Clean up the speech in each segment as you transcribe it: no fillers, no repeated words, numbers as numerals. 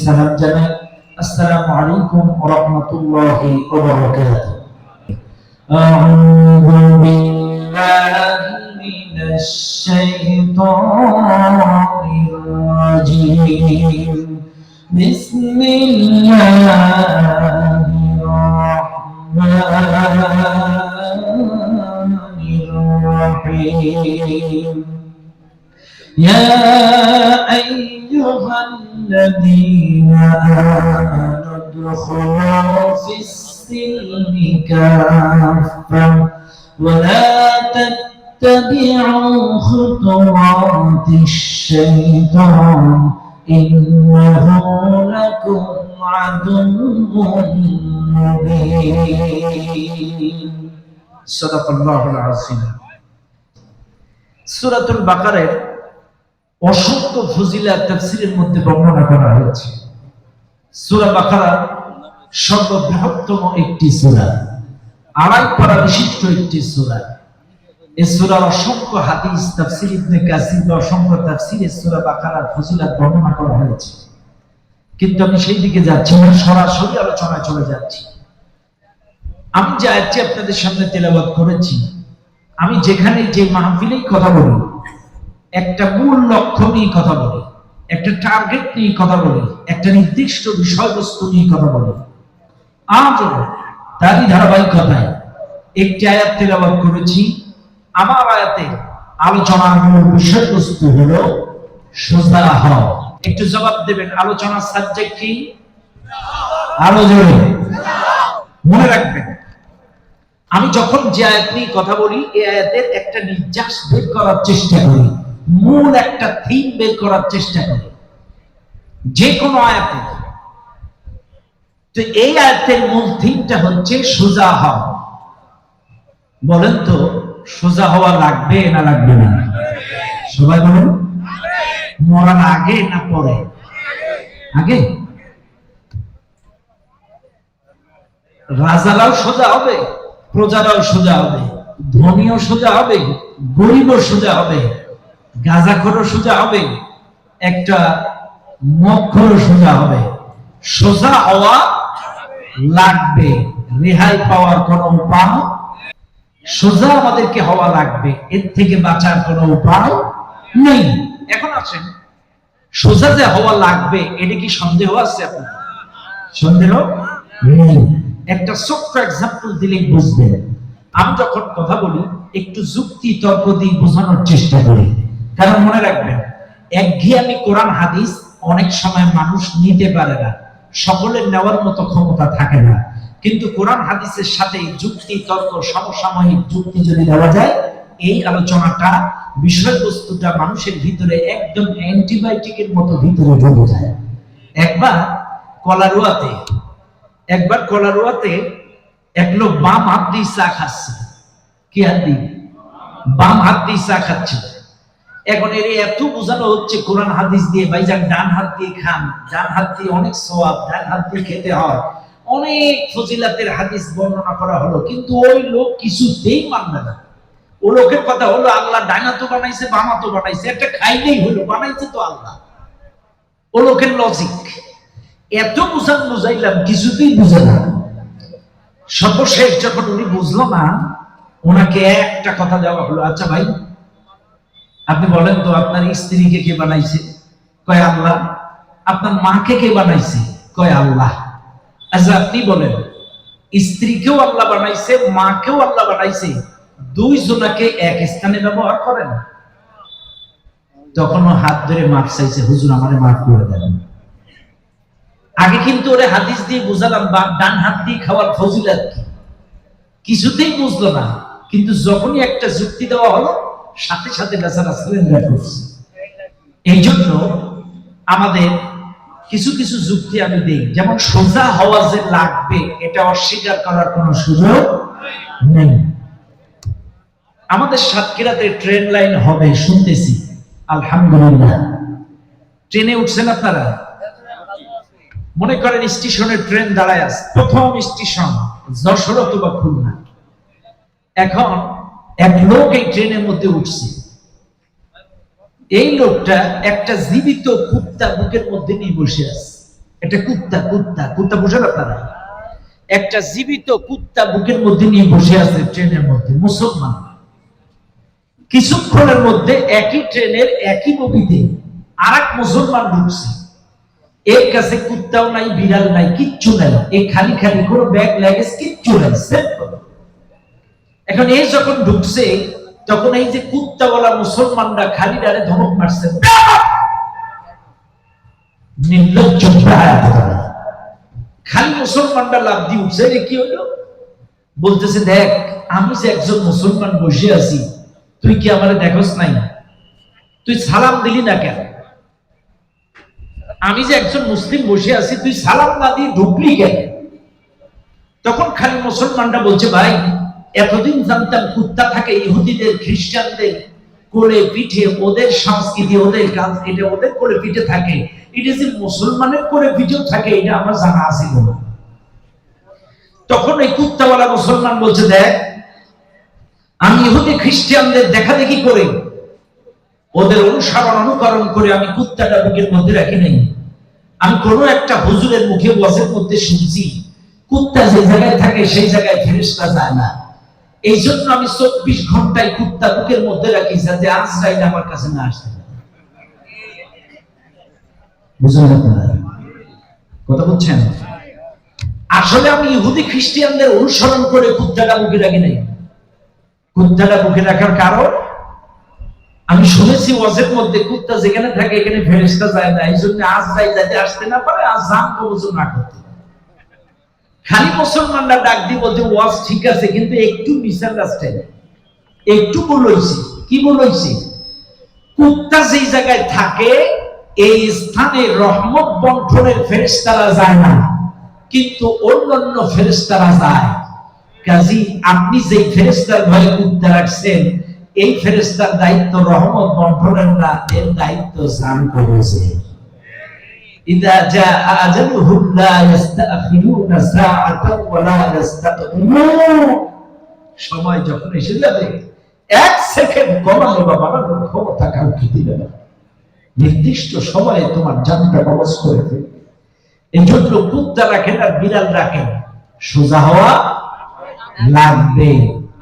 সালাম জানাই। আসসালামু আলাইকুম ওয়া রাহমাতুল্লাহি ওয়া বারাকাতুহু। আউযু বিল্লাহি মিনাশ শাইতানির রাজীম। বিসমিল্লাহির রাহমানির রাহিম। يا أيها الذين آمنوا ادخلوا في السلم كافة ولا تتبعوا خطوات الشيطان إنه لكم عدو مبين صدق الله العظيم। সূরাতুল বাকারার অসংখ্য ফজিলত তাফসীরের মধ্যে বর্ণনা করা হয়েছে। সূরা বাকারা সর্ববৃহত্তম একটি সূরা, আড়াই পারা বিশিষ্ট একটি সূরা। এই সূরার অসংখ্য হাদিস তাফসীর ইবনে কাসির অসংখ্য তাফসীরে সূরা বাকারার ফজিলত বর্ণনা করা হয়েছে, কিন্তু আমি সেই দিকে যাচ্ছি না, সরাসরি আলোচনায় চলে যাচ্ছি। আমি যে আয়াতটি আপনাদের সামনে তেলাওয়াত করেছি, আমি যেখানে যে মাহফিলেই কথা বলি, একটা মূল লক্ষ্য নিয়ে কথা বলি, একটা টার্গেট নিয়ে কথা বলি, একটা নির্দিষ্ট বিষয়বস্তু নিয়ে কথা বলি। আজও তারই ধারাবাহিকতায় একটি আয়াত তেলাওয়াত করেছি। আমার আয়াতে আলোচনার মূল বিষয়বস্তু হলো সোজা হও। একটু জবাব দেবেন, আলোচনার সাবজেক্ট কি? আরো জোরে মনে রাখবেন। আমি যখন যে আয়াত নিয়ে কথা বলি, এই আয়াতের একটা নির্যাস বের করার চেষ্টা করি, মূল একটা থিম বের করার চেষ্টা করি যে কোনো আয়াতে। তো এই আয়াতের মূল থিমটা হচ্ছে সোজা হও। বলেন তো, সোজা হওয়া লাগবে না লাগবে না? সবাই বলেন। মরার আগে না পরে? আগে। রাজারাও সোজা হবে, প্রজারাও সোজা হবে, ধনীও সোজা হবে, গরিবও সোজা হবে, গাঁজাখোরও সোজা হবে, একটা মদখোরও সোজা হবে। সোজা হওয়া লাগবে, রেহাই পাওয়ার কোনো উপায়, সোজা আমাদেরকে হওয়া লাগবে, এর থেকে বাঁচার কোনো উপায় নেই। এখন আছেন সোজা যে হওয়া লাগবে, এটা কি সন্দেহ আছে আপনার? সন্দেহ নেই। একটা ছোট্ট এক্সাম্পল দিলেই বুঝবেন। আমি যখন কথা বলি একটু যুক্তি তর্ক দিয়ে বোঝানোর চেষ্টা করি, কারণ মনে রাখবেন, একঘেয়েমি কোরআন হাদিস অনেক সময় মানুষ নিতে পারে না, সকলের নেওয়ার মতো ক্ষমতা থাকে না। কিন্তু কোরআন হাদিসের সাথে যুক্তি তর্ক, সমসাময়িক যুক্তি যদি দেওয়া যায়, এই আলোচনাটা, বিষয়বস্তুটা মানুষের ভিতরে একদম অ্যান্টিবায়োটিকের মতো ভিতরে ঢুকে যায়। একবার কলারোয়াতে এক লোক বাম হাত দিয়ে চা খাচ্ছে। কি হাত দিয়ে? বাম হাত দিয়ে চা খাচ্ছে। এখন এর এত বোঝানো হচ্ছে কোরআন হাদিস দিয়ে, ভাইজান ডান হাত দিয়ে খান, ডান হাত দিয়ে অনেক সওয়াব, ডান হাত দিয়ে খেতে হয়, অনেক ফজিলাতের হাদিস বর্ণনা করা হলো, কিন্তু ওই লোক কিছুতেই মানবে না। ও লোকের কথা হলো, আল্লাহ ডান হাতও বানাইছে, বাম হাতও বানাইছে, একটা খাইলেই হলো, বানাইছে তো আল্লাহ। ও লোকের লজিক এত বুঝাইলাম, কিছুতেই বুঝে না। সর্বশেষ যখন উনি বুঝলো না, ওনাকে একটা কথা দেওয়া হলো, আচ্ছা ভাই আপনি বলেন তো, আপনার স্ত্রীকে কে বানাইছে? কয় আল্লাহ। আপনার মাকে কে বানাইছে? কয় আল্লাহ। আচ্ছা আপনি বলেন, স্ত্রীকেও আল্লাহ বানাইছে, মাকেও আল্লাহ বানাইছে, দুইজনাকে এক স্থানে ব্যবহার করেন? তখন ও হাত ধরে মাফ চাইছে, হুজুর আমারে মাফ করে দেন। আগে কিন্তু ওরে হাদিস দিয়ে বুঝালাম ডান হাত দিয়ে খাওয়ার ফজিলত কি, কিছুতেই বুঝলো না। কিন্তু যখনই একটা যুক্তি দেওয়া হলো, সাথে সাথে বেচারা সারেন্ডার করছে। এই জন্য আমাদের কিছু কিছু যুক্তি আমি দেই, যেমন সোজা হওয়া যে লাগবে, এটা অস্বীকার করার কোনো সুযোগ নেই। আমাদের সাতক্ষীরাতে ট্রেন লাইন হবে শুনতেছি, আলহামদুলিল্লাহ। ট্রেনে উঠছেন আপনারা? মনে করেন স্টেশনে ট্রেন দাঁড়ায় আছে, প্রথম স্টেশন যশোর অথবা খুলনা। এখন এক লোক এই ট্রেনের মধ্যে উঠছে, এই লোকটা একটা জীবিত কুত্তা বুকের মধ্যে নিয়ে বসে আছে। এটা কুত্তা কুত্তা কুত্তা বুঝেন আপনারা? একটা জীবিত কুত্তা বুকের মধ্যে নিয়ে বসে আছে ট্রেনের মধ্যে, মুসলমান। কিছুক্ষণের মধ্যে একই ট্রেনের একই বগিতে আরেক মুসলমান ঢুকছে। এর কাছে কুত্তাও নাই, বিড়াল নাই, কিচ্ছু নাই, এই খালি খালি কোনো ব্যাগ লাগেজ কিচ্ছু নাই। এখন এই যখন ঢুকছে তখন এই যে কুত্তাওয়ালা মুসলমানরা খালি ডারে ধমক মারছে, নির্লজ্জ খালি মুসলমানরা লাভ দিয়ে উঠছে। কি হলো? বলতেছে, দেখ আমি যে একজন মুসলমান বসে আছি, তুই কি আমারে দেখোস নাই? তুই সালাম দিলি না কেন? আমি যে একজন মুসলিম বসে আছি, তুই সালাম না দিয়ে ঢুকলি কেন? তখন খালি মুসলমানরা বলছে, ভাই এতদিন জানতাম কুত্তা থাকে ইহুদিদের, খ্রিস্টানদের কোলে পিঠে, ওদের সংস্কৃতি, ওদের কাজ, এটা ওদের কোলে পিঠে থাকে। এটা যে মুসলমানের কোলে পিঠেও থাকে এটা আমার জানা আছে না। তখন এই কুত্তাওয়ালা মুসলমান বলছে, দেখ আমি ইহুদি খ্রিস্টানদের দেখা দেখি করে, ওদের অনুসরণ অনুকরণ করে আমি কুত্তাটা বুকের মধ্যে রাখি নাই। আমি কোন একটা হুজুরের মুখে ওয়াজের মধ্যে শুনছি কুত্তা যে জায়গায় থাকে সেই জায়গায় ফেরেশতা যায় না। এই জন্য আমি 24 ঘন্টায় কুত্তা বুকের মধ্যে রাখি, যাতে আজরাইল আমার কাছে না আসে। বুঝলেন আপনারা কথা বলছেন? আসলে আমি ইহুদি খ্রিস্টানদের অনুসরণ করে কুত্তাটা বুকে রাখি নাই। কুত্তাটা বুকে রাখার কারণ আমি শুনেছি ওয়াজের মধ্যে কুত্তা যেখানে থাকে এখানে ফেরেশতা যায় না, এই জন্য আজরাইল যাতে আসতে না পারে, আর জান কবজ না করতে। খালি মুসলমানরা ডাক দিয়ে বলতে, ওয়াজ ঠিক আছে কিন্তু একটু মিসআন্ডারস্ট্যান্ড, একটু ভুল হইছে। কি ভুল হইছে? কুত্তা যেই জায়গায় থাকে এই স্থানে রহমত বন্টনের ফেরেশতারা যায় না, কিন্তু অন্যান্য ফেরেশতারা যায়। কাজী আপনি যেই ফেরেশতার ভয়ে কুত্তা রাখছেন, এই ফেরেশতার দায়িত্ব রহমত বন্টনের না, এর দায়িত্ব জান করেছে। ইদা জাআ আজালুহুম লা ইস্তাখিরুনা সাআতান ওয়া লা ইস্তাকদিমুন। সময় যখন এসে যাবে, এক সেকেন্ড কমানো বা বাড়ানোর ক্ষমতা কাউকে দিবে না। নির্দিষ্ট সময়ে তোমার জানটা কবজ করে ফেলবে। এই জন্য কুত্তা রাখেন আর বিড়াল রাখেন, সোজা হওয়া লাগবে।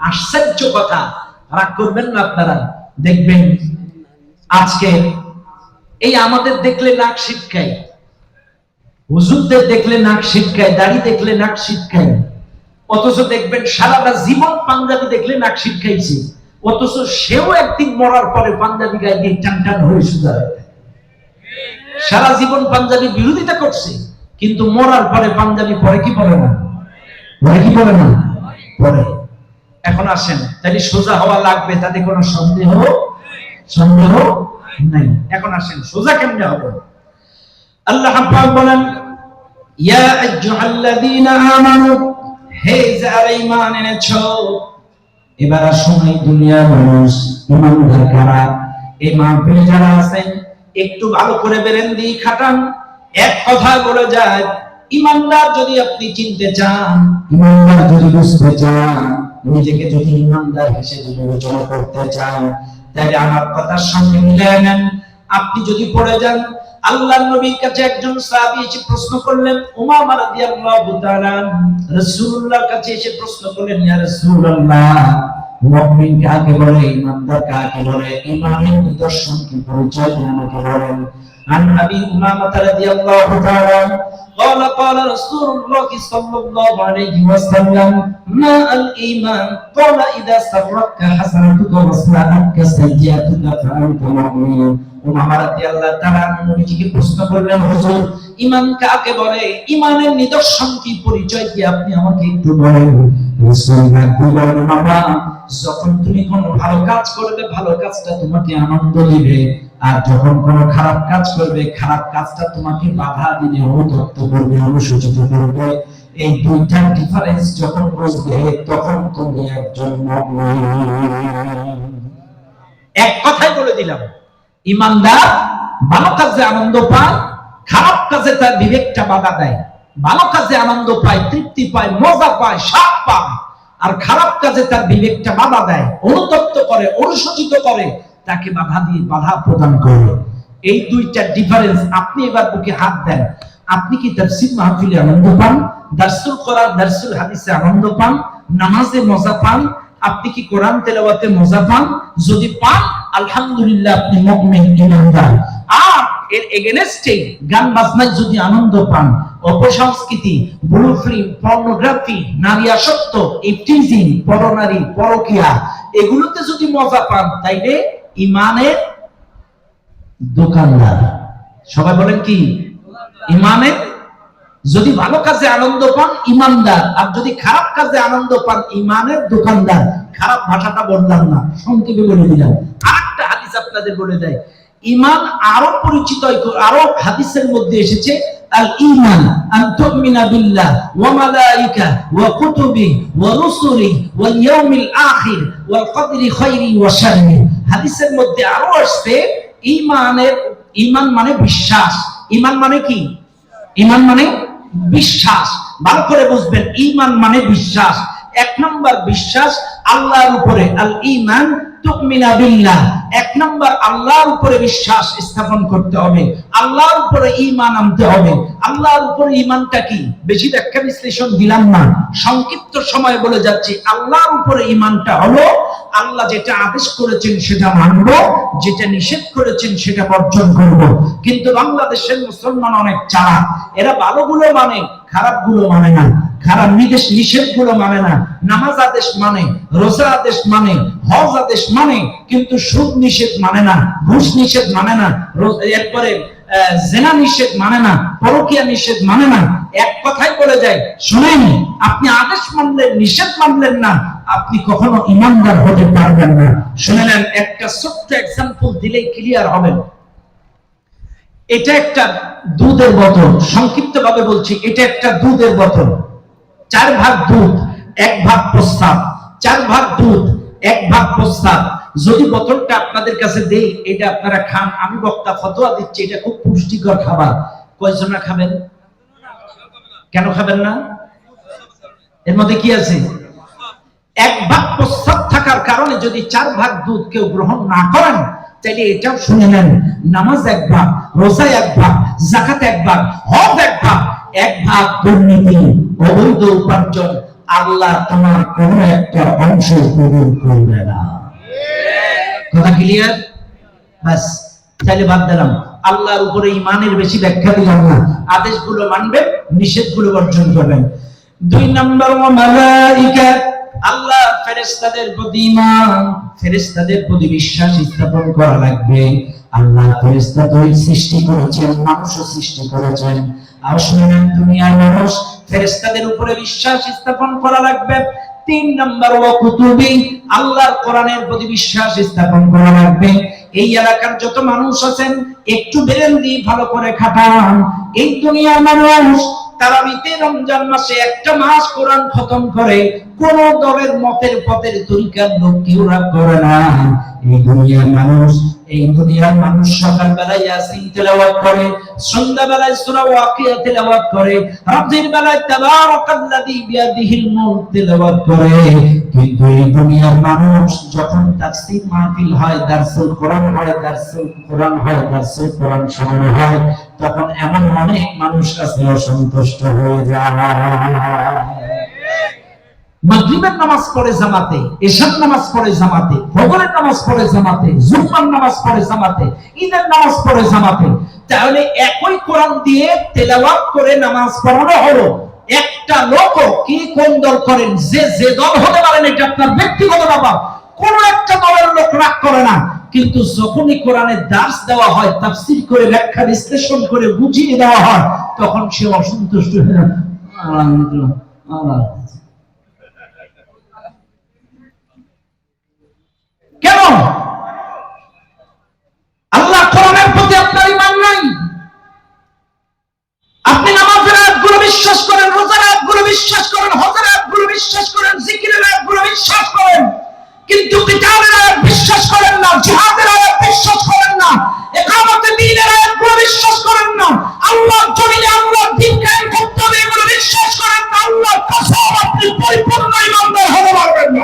আশ্চর্য কথা, রাগ করবেন না আপনারা। দেখবেন আজকে এই আমাদের দেখলে নাক শিটকায়, হুজুরদের দেখলে নাক শিটকায়, দাড়ি দেখলে নাক শিটকায়, অথচ দেখবেন সারাটা জীবন পাঞ্জাবি দেখলে নাক শিটকাইছে, অথচ সেও একদিন মরার পরে পাঞ্জাবি গায়ে দিয়ে টান টান হয়ে সুদা। সারা জীবন পাঞ্জাবি বিরোধিতা করছে, কিন্তু মরার পরে পাঞ্জাবি পরে কি পরে না? পরে কি পরে না? পরে। এখন আসেন, তাহলে সোজা হওয়া লাগবে, তাতে কোনো সন্দেহ নাই। এখন আসেন সোজা কেমনে হবে? আল্লাহ পাক বলেন, ইয়া আইয়ুহাল্লাযীনা আমানু, হে যারা ঈমান এনেছো। এবার আসুন এই দুনিয়ার মানুষ, ঈমানদার কারা? এই মাহফিলে যারা আছেন একটু ভালো করে বেরেন্দি খাটান। এক কথা বলে যায়, ঈমানদার যদি আপনি চিনতে চান, ঈমানদার যদি বুঝতে চান, নিজেকে যদি ঈমানদার হিসেবে বিবেচনা করতে চান, তাহলে আমার কথার সঙ্গে মিলিয়ে নেন। আপনি যদি পড়ে যান, আল্লাহর নবীর কাছে একজন সাহাবী এসে প্রশ্ন করলেন, উমামা রাদিয়াল্লাহু তাআলা রাসূলুল্লাহর কাছে এসে প্রশ্ন করলেন, ইয়া রাসূলুল্লাহ, মুমিন কাকে বলে, ঈমানদার কাকে বলে, ঈমানের নিদর্শন কি, পরিচয় আমাকে বলেন। عن أبي أمامة رضي الله تعالى قال قال رسول الله صلى الله عليه وسلم ما الإيمان قال إذا سرتك حسنتك وساءتك سيئتك فأنت مؤمن। উমামা রাদিয়াল্লাহু তাআলা নবীজিকে প্রশ্ন করলেন, হুজুর ঈমান কাকে বলে, ঈমানের নিদর্শন কি, পরিচয় কি, আপনি আমাকে একটু বলেন। রাসূল বললেন, উমামা, যখন তুমি কোনো ভালো কাজ করবে ভালো কাজটা তোমাকে আনন্দ দিবে, আর যখন কোনো খারাপ কাজ করবে খারাপ কাজটা তোমাকে বাধা দিবে, অনুতপ্ত করবে, অনুসূচিত করবে। এই দুইটা ডিফারেন্স যখন বুঝবে তখন তুমি একজন মুমিন। এক কথাই বলে দিলাম, ঈমানদার ভালো কাজে আনন্দ পায়, খারাপ কাজে তার বিবেকটা বাধা দেয়। ভালো কাজে আনন্দ পায়, তৃপ্তি পায়, মজা পায়, স্বাদ পায়, আর খারাপ কাজে তার বিবেকটা বাধা দেয়, অনুতপ্ত করে, অনুশোচিত করে, তাকে বাধা দিয়ে বাধা প্রদান করে। এই দুইটা ডিফারেন্স। আপনি এবার বুকে হাত দেন, আপনি কি তাফসীর মাহফিলে আনন্দ পান, দারসুল কোরআন দারসুল হাদিসে আনন্দ পান, নামাজে মজা পান? আপনি কি কোরআন তেলাওয়াতে মজা পান? যদি পান আলহামদুলিল্লাহ, আপনি মুমিন ঈমানদার। আর এর এগেইনস্টে গান বাজনায় যদি আনন্দ পান, অপসংস্কৃতি, ব্লু ফিল্ম, পর্নোগ্রাফি, নারী আসক্ত, ইফটিজিং, পরনারী, পরকিয়া, এগুলোতে যদি মজা পান, তাইলে ঈমানের দোকানদার। সবাই বলেন কি? ঈমানের। যদি ভালো কাজে আনন্দ পান ঈমানদার, আর যদি খারাপ কাজে আনন্দ পান ঈমানের দোকানদার। খারাপ ভাষাটা বললাম না, সংক্ষেপে বলে দিলাম। আরেকটা হাদিস আপনাদের বলে দেয়, ঈমান আরো পরিচিত, আরো হাদিসের মধ্যে এসেছে আল ঈমান আন তুমিনা বিল্লাহ ওয়া মালাইকা ওয়া কুতুবি ওয়া রুসুলি ওয়াল ইয়াউমিল আখির ওয়াল কদরি খাইরি ওয়া শাররি। হাদিসের মধ্যে আরো আসছে ঈমান মানে বিশ্বাস। ঈমান মানে কি? ঈমান মানে বিশ্বাস। ভালো করে বুঝবেন, ঈমান মানে বিশ্বাস। এক নম্বর বিশ্বাস আল্লাহর উপরে, আল ঈমান তুমিনা বিল্লাহ। এক নম্বর আল্লাহর উপরে বিশ্বাস স্থাপন করতে হবে, আল্লাহর উপরে ঈমান আনতে হবে। আল্লাহর উপরে ঈমানটা কি? বেশি ব্যাখ্যা বিশ্লেষণ দিলাম না, সংক্ষিপ্ত সময় বলে যাচ্ছি। আল্লাহর উপরে ঈমানটা হলো আল্লাহ যেটা আদেশ করেছেন সেটা মানব, যেটা নিষেধ করেছেন সেটা বর্জন করব। কিন্তু বাংলাদেশের মুসলমান অনেক চালাক, এরা ভালোগুলো মানে, খারাপগুলো মানে না। খারাপ নিষেধগুলো মানে না। নামাজ আদেশ মানে, রোজা আদেশ মানে, হজ আদেশ মানে, কিন্তু সুদ নিষেধ মানে না, ঘুষ নিষেধ মানে না, এরপরে জিনা নিষেধ মানে না, পরকীয়া নিষেধ মানে না। এক কথাই বলে যায়, শুনেন, আপনি আদেশ মানলেন, নিষেধ মানলেন না, আপনি কখনো ঈমানদার হতে পারবেন না। শুনে নেন, একটা ছোট্ট এক্সাম্পল দিলেই ক্লিয়ার হবেন। এটা একটা দুধের বোতল, সংক্ষিপ্ত ভাবে বলছি, এটা একটা দুধের বোতল। 4 ভাগ দুধ, 1 ভাগ প্রস্রাব। 4 ভাগ দুধ, 1 ভাগ প্রস্রাব। যদি বোতলটা আপনাদের কাছে দেই, এটা আপনারা খান, আমি বক্তা ফতোয়া দিচ্ছি এটা খুব পুষ্টিকর খাবার, কয়জনা খাবেন? কেন খাবেন না? এর মধ্যে কি আছে? 1 ভাগ প্রস্রাব থাকার কারণে যদি 4 ভাগ দুধ কেউ গ্রহণ না করেন, তাইলে এটাও শুনে নেন, নামাজ 1 ভাগ, রোজা 1 ভাগ, যাকাত 1 ভাগ, হজ 1 ভাগ, 1 ভাগ দুর্নীতি, অবৈধ উপার্জন, আল্লাহ তোমার কোন একটা অংশ কবুল করবে না। কথা ক্লিয়ার? বাস, তাইলে বাদ দিলাম। আল্লাহর উপরে ঈমানের বেশি ব্যাখ্যা দিলাম না। আদেশগুলো মানবেন, নিষেধগুলো বর্জন করবেন। 2 নম্বর, ওয়া মালাইকা, আল্লাহ ফেরেশতাদের প্রতি ঈমান, ফেরেশতাদের প্রতি বিশ্বাস স্থাপন করা লাগবে। আল্লাহ ফেরেশতাদের সৃষ্টি করেছেন, মানুষও সৃষ্টি করেছেন। আর শুনেন, দুনিয়ার মানুষ, ফেরেশতাদের উপরে বিশ্বাস স্থাপন করা লাগবে। 3 নম্বর, ওয়া কুতুবি, আল্লাহর কোরআনের প্রতি বিশ্বাস স্থাপন করা লাগবে। এই এলাকার যত মানুষ আছেন, একটু ব্রেন দিয়ে ভালো করে খাটান। এই দুনিয়ার মানুষ তারাবিতে রমজান মাসে একটা মাস কোরআন খতম করে, কোন দলের মতের পথের তরিকার লোক কেউ করে না। এই দুনিয়ার মানুষ সকালবেলায় ইয়াসিন তেলাওয়াত করে, সন্ধ্যাবেলায় সূরা ওয়াকিয়া তেলাওয়াত করে, রাতের বেলায় তাবারাকাল্লাযী বিয়াদিহিল মুলক তেলাওয়াত করে। কিন্তু এই দুনিয়ার মানুষ যখন তাফসীর মাহফিল হয়, দারসুল কোরআন হয়, দারসুল কোরআন শোনানো হয়, তখন এমন অনেক মানুষ আছে অসন্তুষ্ট হয়ে যায়। মাগরিবের নামাজ পড়ে জামাতে, এশার নামাজ পড়ে জামাতে, ফজরের নামাজ পড়ে জামাতে, জুমার নামাজ পড়ে জামাতে, ঈদের নামাজ পড়ে জামাতে। তাহলে একই কোরআন দিয়ে তেলাওয়াত করে নামাজ পড়ানো হলো। একটা লোক কি কোন দল করেন, যে দল হতে পারেন, এটা আপনার ব্যক্তিগত ব্যাপার, কোন একটা দলের লোক রাগ করে না। কিন্তু যখনই কোরআনের দার্স দেওয়া হয়, তাফসীর করে, ব্যাখ্যা বিশ্লেষণ করে বুঝিয়ে দেওয়া হয়, তখন সে অসন্তুষ্ট হয়ে যায়। কেন? আল্লাহ কোরআনের প্রতি আপনার ঈমান নাই। আপনি নামাজের আয়াতগুলো বিশ্বাস করেন, রোজার আয়াতগুলো বিশ্বাস করেন, হজের আয়াতগুলো বিশ্বাস করেন, জিকিরের আয়াতগুলো বিশ্বাস করেন, কিন্তু কিতাবের আয়াত বিশ্বাস করেন না, জিহাদের আয়াত বিশ্বাস করেন না, ইকামতে দ্বীনের আয়াতগুলো বিশ্বাস করেন না, আল্লাহর জমিনে আল্লাহর দ্বীন কায়েম করতে হবে এগুলো বিশ্বাস করেন না। আল্লাহর কসম, আপনি পরিপূর্ণ ঈমানদার হতে পারবেন না।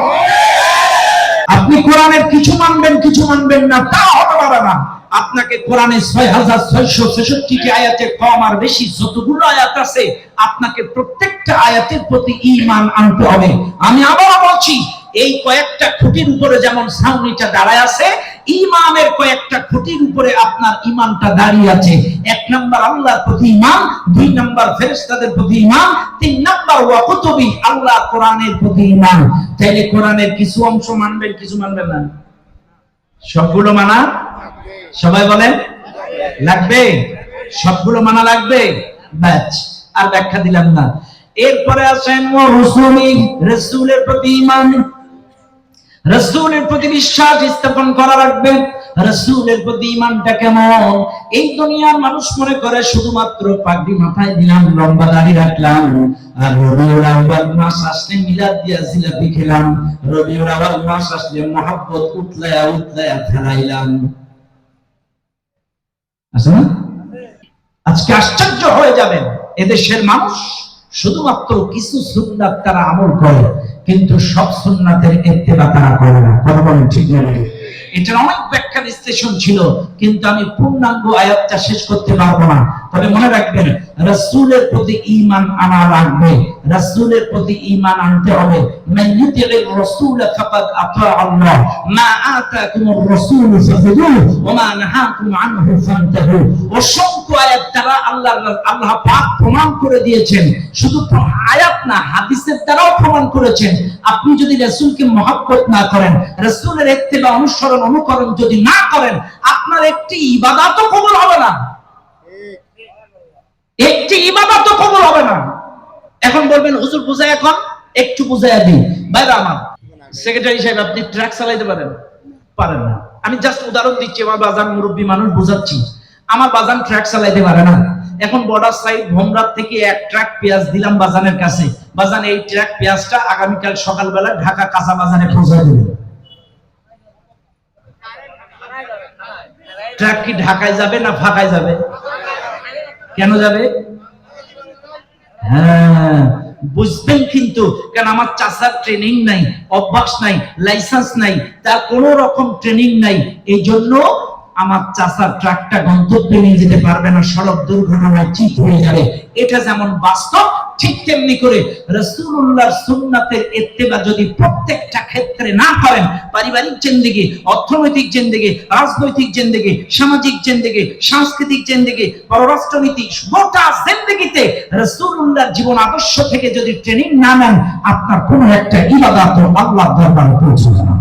আপনি কোরআনের কিছু মানবেন, কিছু মানবেন না, তা হতে পারে না। আপনাকে কোরআনে 6666টি আয়াতে কম আর বেশি যতগুলো আয়াত আছে আপনাকে প্রত্যেকটা আয়াতের প্রতি ঈমান আনতে হবে। আমি আবার বলছি, এই কয়েকটা খুঁটির উপরে যেমন ছাউনিটা দাঁড়ায় আছে, ঈমানের কয়েকটা খুঁটির উপরে আপনার ঈমানটা দাঁড়িয়ে আছে। এক নাম্বার আল্লাহর প্রতি ঈমান, দুই নাম্বার ফেরেশতাদের প্রতি ঈমান, তিন নাম্বার ওয়া কুতুবি আল্লাহ কোরআনের প্রতি ঈমান। তাইলে কোরআনের কিছু অংশ মানবেন, কিছু মানবেন না? সবগুলো মানা সবাই বলেন লাগবে? সবগুলো মানা লাগবে? ব্যাচ, আর ব্যাখ্যা দিলাম না। এরপরে আসেন রাসূলি, রাসূলের প্রতি ঈমান, রাসূলের প্রতি বিশ্বাস স্থাপন করা লাগবে। রাসূলের প্রতি ঈমানটা কেমন? এই দুনিয়ার মানুষ মনে করে শুধুমাত্র পাগড়ি মাথায় দিলাম, লম্বা দাড়ি রাখলাম, আর রবিউল আউয়াল মাস আসলে মিলাদ দিয়া জিলাপি খেলাম, রবিউল আউয়াল মাস আসলে মহব্বত উতলায়া উতলায়া ফেলাইলাম। আছে না? আজকে আশ্চর্য হয়ে যাবেন, এদেশের মানুষ শুধুমাত্র কিছু সুন্নাত তারা আমল করে, কিন্তু সব সুন্নাতের ইত্তেবা তারা করে না। কথা বলেন ঠিক না? এটা অনেক ব্যাখ্যা বিশ্লেষণ ছিল, কিন্তু আমি পূর্ণাঙ্গ আয়াতটা শেষ করতে পারবো না। তবে মনে রাখবেন, রাসূলের প্রতি ঈমান আনা লাগবে, রাসূলের প্রতি ঈমান আনতে হবে। মান ইউতি'র রাসূল ফাকাদ আতা আল্লাহ, মা আতাকুমুর রাসূল ফাখুযুহু ওয়া মা নাহাকুম আনহু ফান্তাহু। অসংখ্য আয়াত দ্বারা আল্লাহ পাক প্রমাণ করে দিয়েছেন, শুধু আয়াত না হাদিসের দ্বারাও প্রমাণ করেছেন। আপনি যদি রাসূলকে মহব্বত না করেন, রাসূলের ইত্তেবা অনুসরণ অনুকরণ যদি না করেন, আপনার একটি ইবাদতও কবুল হবে না, একটি ইবাদতও কবুল হবে না। এখন বলবেন হুজুর বুঝায়, এখন একটু বুঝাইয়া দিই। ভাইরা আমার, সেক্রেটারি সাহেব আপনি ট্রাক চালাইতে পারেন? পারেন না। আমি জাস্ট উদাহরণ দিচ্ছি, আমার বাজান মুরব্বী মানুষ বুঝাচ্ছি। আমার বাজান ট্রাক চালাইতে পারে না। এখন বর্ডার সাইড ভোমরাত থেকে এক ট্রাক পেঁয়াজ দিলাম বাজানের কাছে, বাজান এই ট্রাক পেঁয়াজটা আগামীকাল সকালবেলা ঢাকা কাঁচা বাজারে পৌঁছে দেবেন। ট্রাক কি ঢাকায় যাবে না ফাঁকায় যাবে? কেন যাবে? হ্যাঁ, বুঝবেন কিন্তু, কারণ আমার চাচার ট্রেনিং নাই, অভ্যাস নাই, লাইসেন্স নাই, তার কোন রকম ট্রেনিং নাই। এই জন্য আমার চাচার ট্রাকটা গন্তব্যে নিয়ে যেতে পারবে না, সড়ক দুর্ঘটনায় চিত হয়ে যাবে। এটা যেমন বাস্তব, ঠিক তেমনি করে রাসূলুল্লাহর সুন্নাতের ইত্তেবা যদি প্রত্যেকটা ক্ষেত্রে না করেন, পারিবারিক জিন্দেগি, অর্থনৈতিক জিন্দেগি, রাজনৈতিক জিন্দেগি, সামাজিক জিন্দেগি, সাংস্কৃতিক জিন্দেগি, পররাষ্ট্রনীতি, গোটা জিন্দেগিতে রাসূলুল্লাহর জীবন আদর্শ থেকে যদি ট্রেনিং না নেন, আপনার কোন একটা ইবাদত আল্লাহর দরবারে পৌঁছবে না।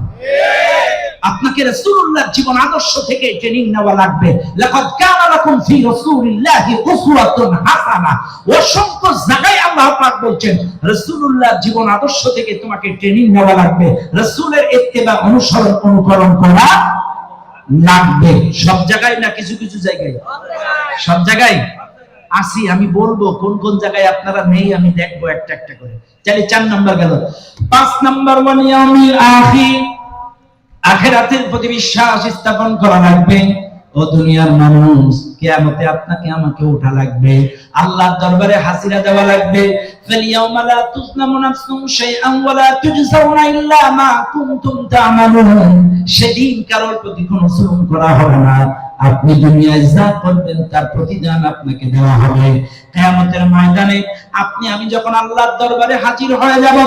আপনাকে রাসূলুল্লাহর জীবন আদর্শ থেকে ট্রেনিং নেওয়া লাগবে। লাকাদ কানা লাকুম ফি রাসূলিল্লাহি উসওয়াতুন হাসানা। অসংখ্য জায়গায় আল্লাহ পাক বলছেন রাসূলুল্লাহর জীবন আদর্শ থেকে তোমাকে ট্রেনিং নেওয়া লাগবে, রাসূলের ইত্তেবা অনুসরণ অনুকরণ করা লাগবে। সব জায়গায় না, কিছু কিছু জায়গায়? সব জায়গায় আসি। আমি বলবো কোন কোন জায়গায় আপনারা নেই, আমি দেখবো একটা একটা করে। তাহলে 4 নাম্বার গেল। 5 নাম্বার ওয়াল ইয়াউমিল আখির, আখিরাতের প্রতি বিশ্বাস স্থাপন করা লাগবে। ও দুনিয়ার মানুষ, কিয়ামতে আপনাকে আমাকে ওঠা লাগবে, আল্লাহর দরবারে হাজিরা দেওয়া লাগবে। ফালিয়াউমা লা তুজলামু নাফসুন শাইআন ওয়া লা তুজজাউনা ইল্লা মা কুনতুম তা'মালুন। সেদিন কারোর প্রতি কোনো জুলুম করা হবে না, আপনি দুনিয়ায় যা করবেন তার প্রতিদান আপনাকে দেওয়া হবে। কিয়ামতের ময়দানে আপনি আমি যখন আল্লাহর দরবারে হাজির হয়ে যাব,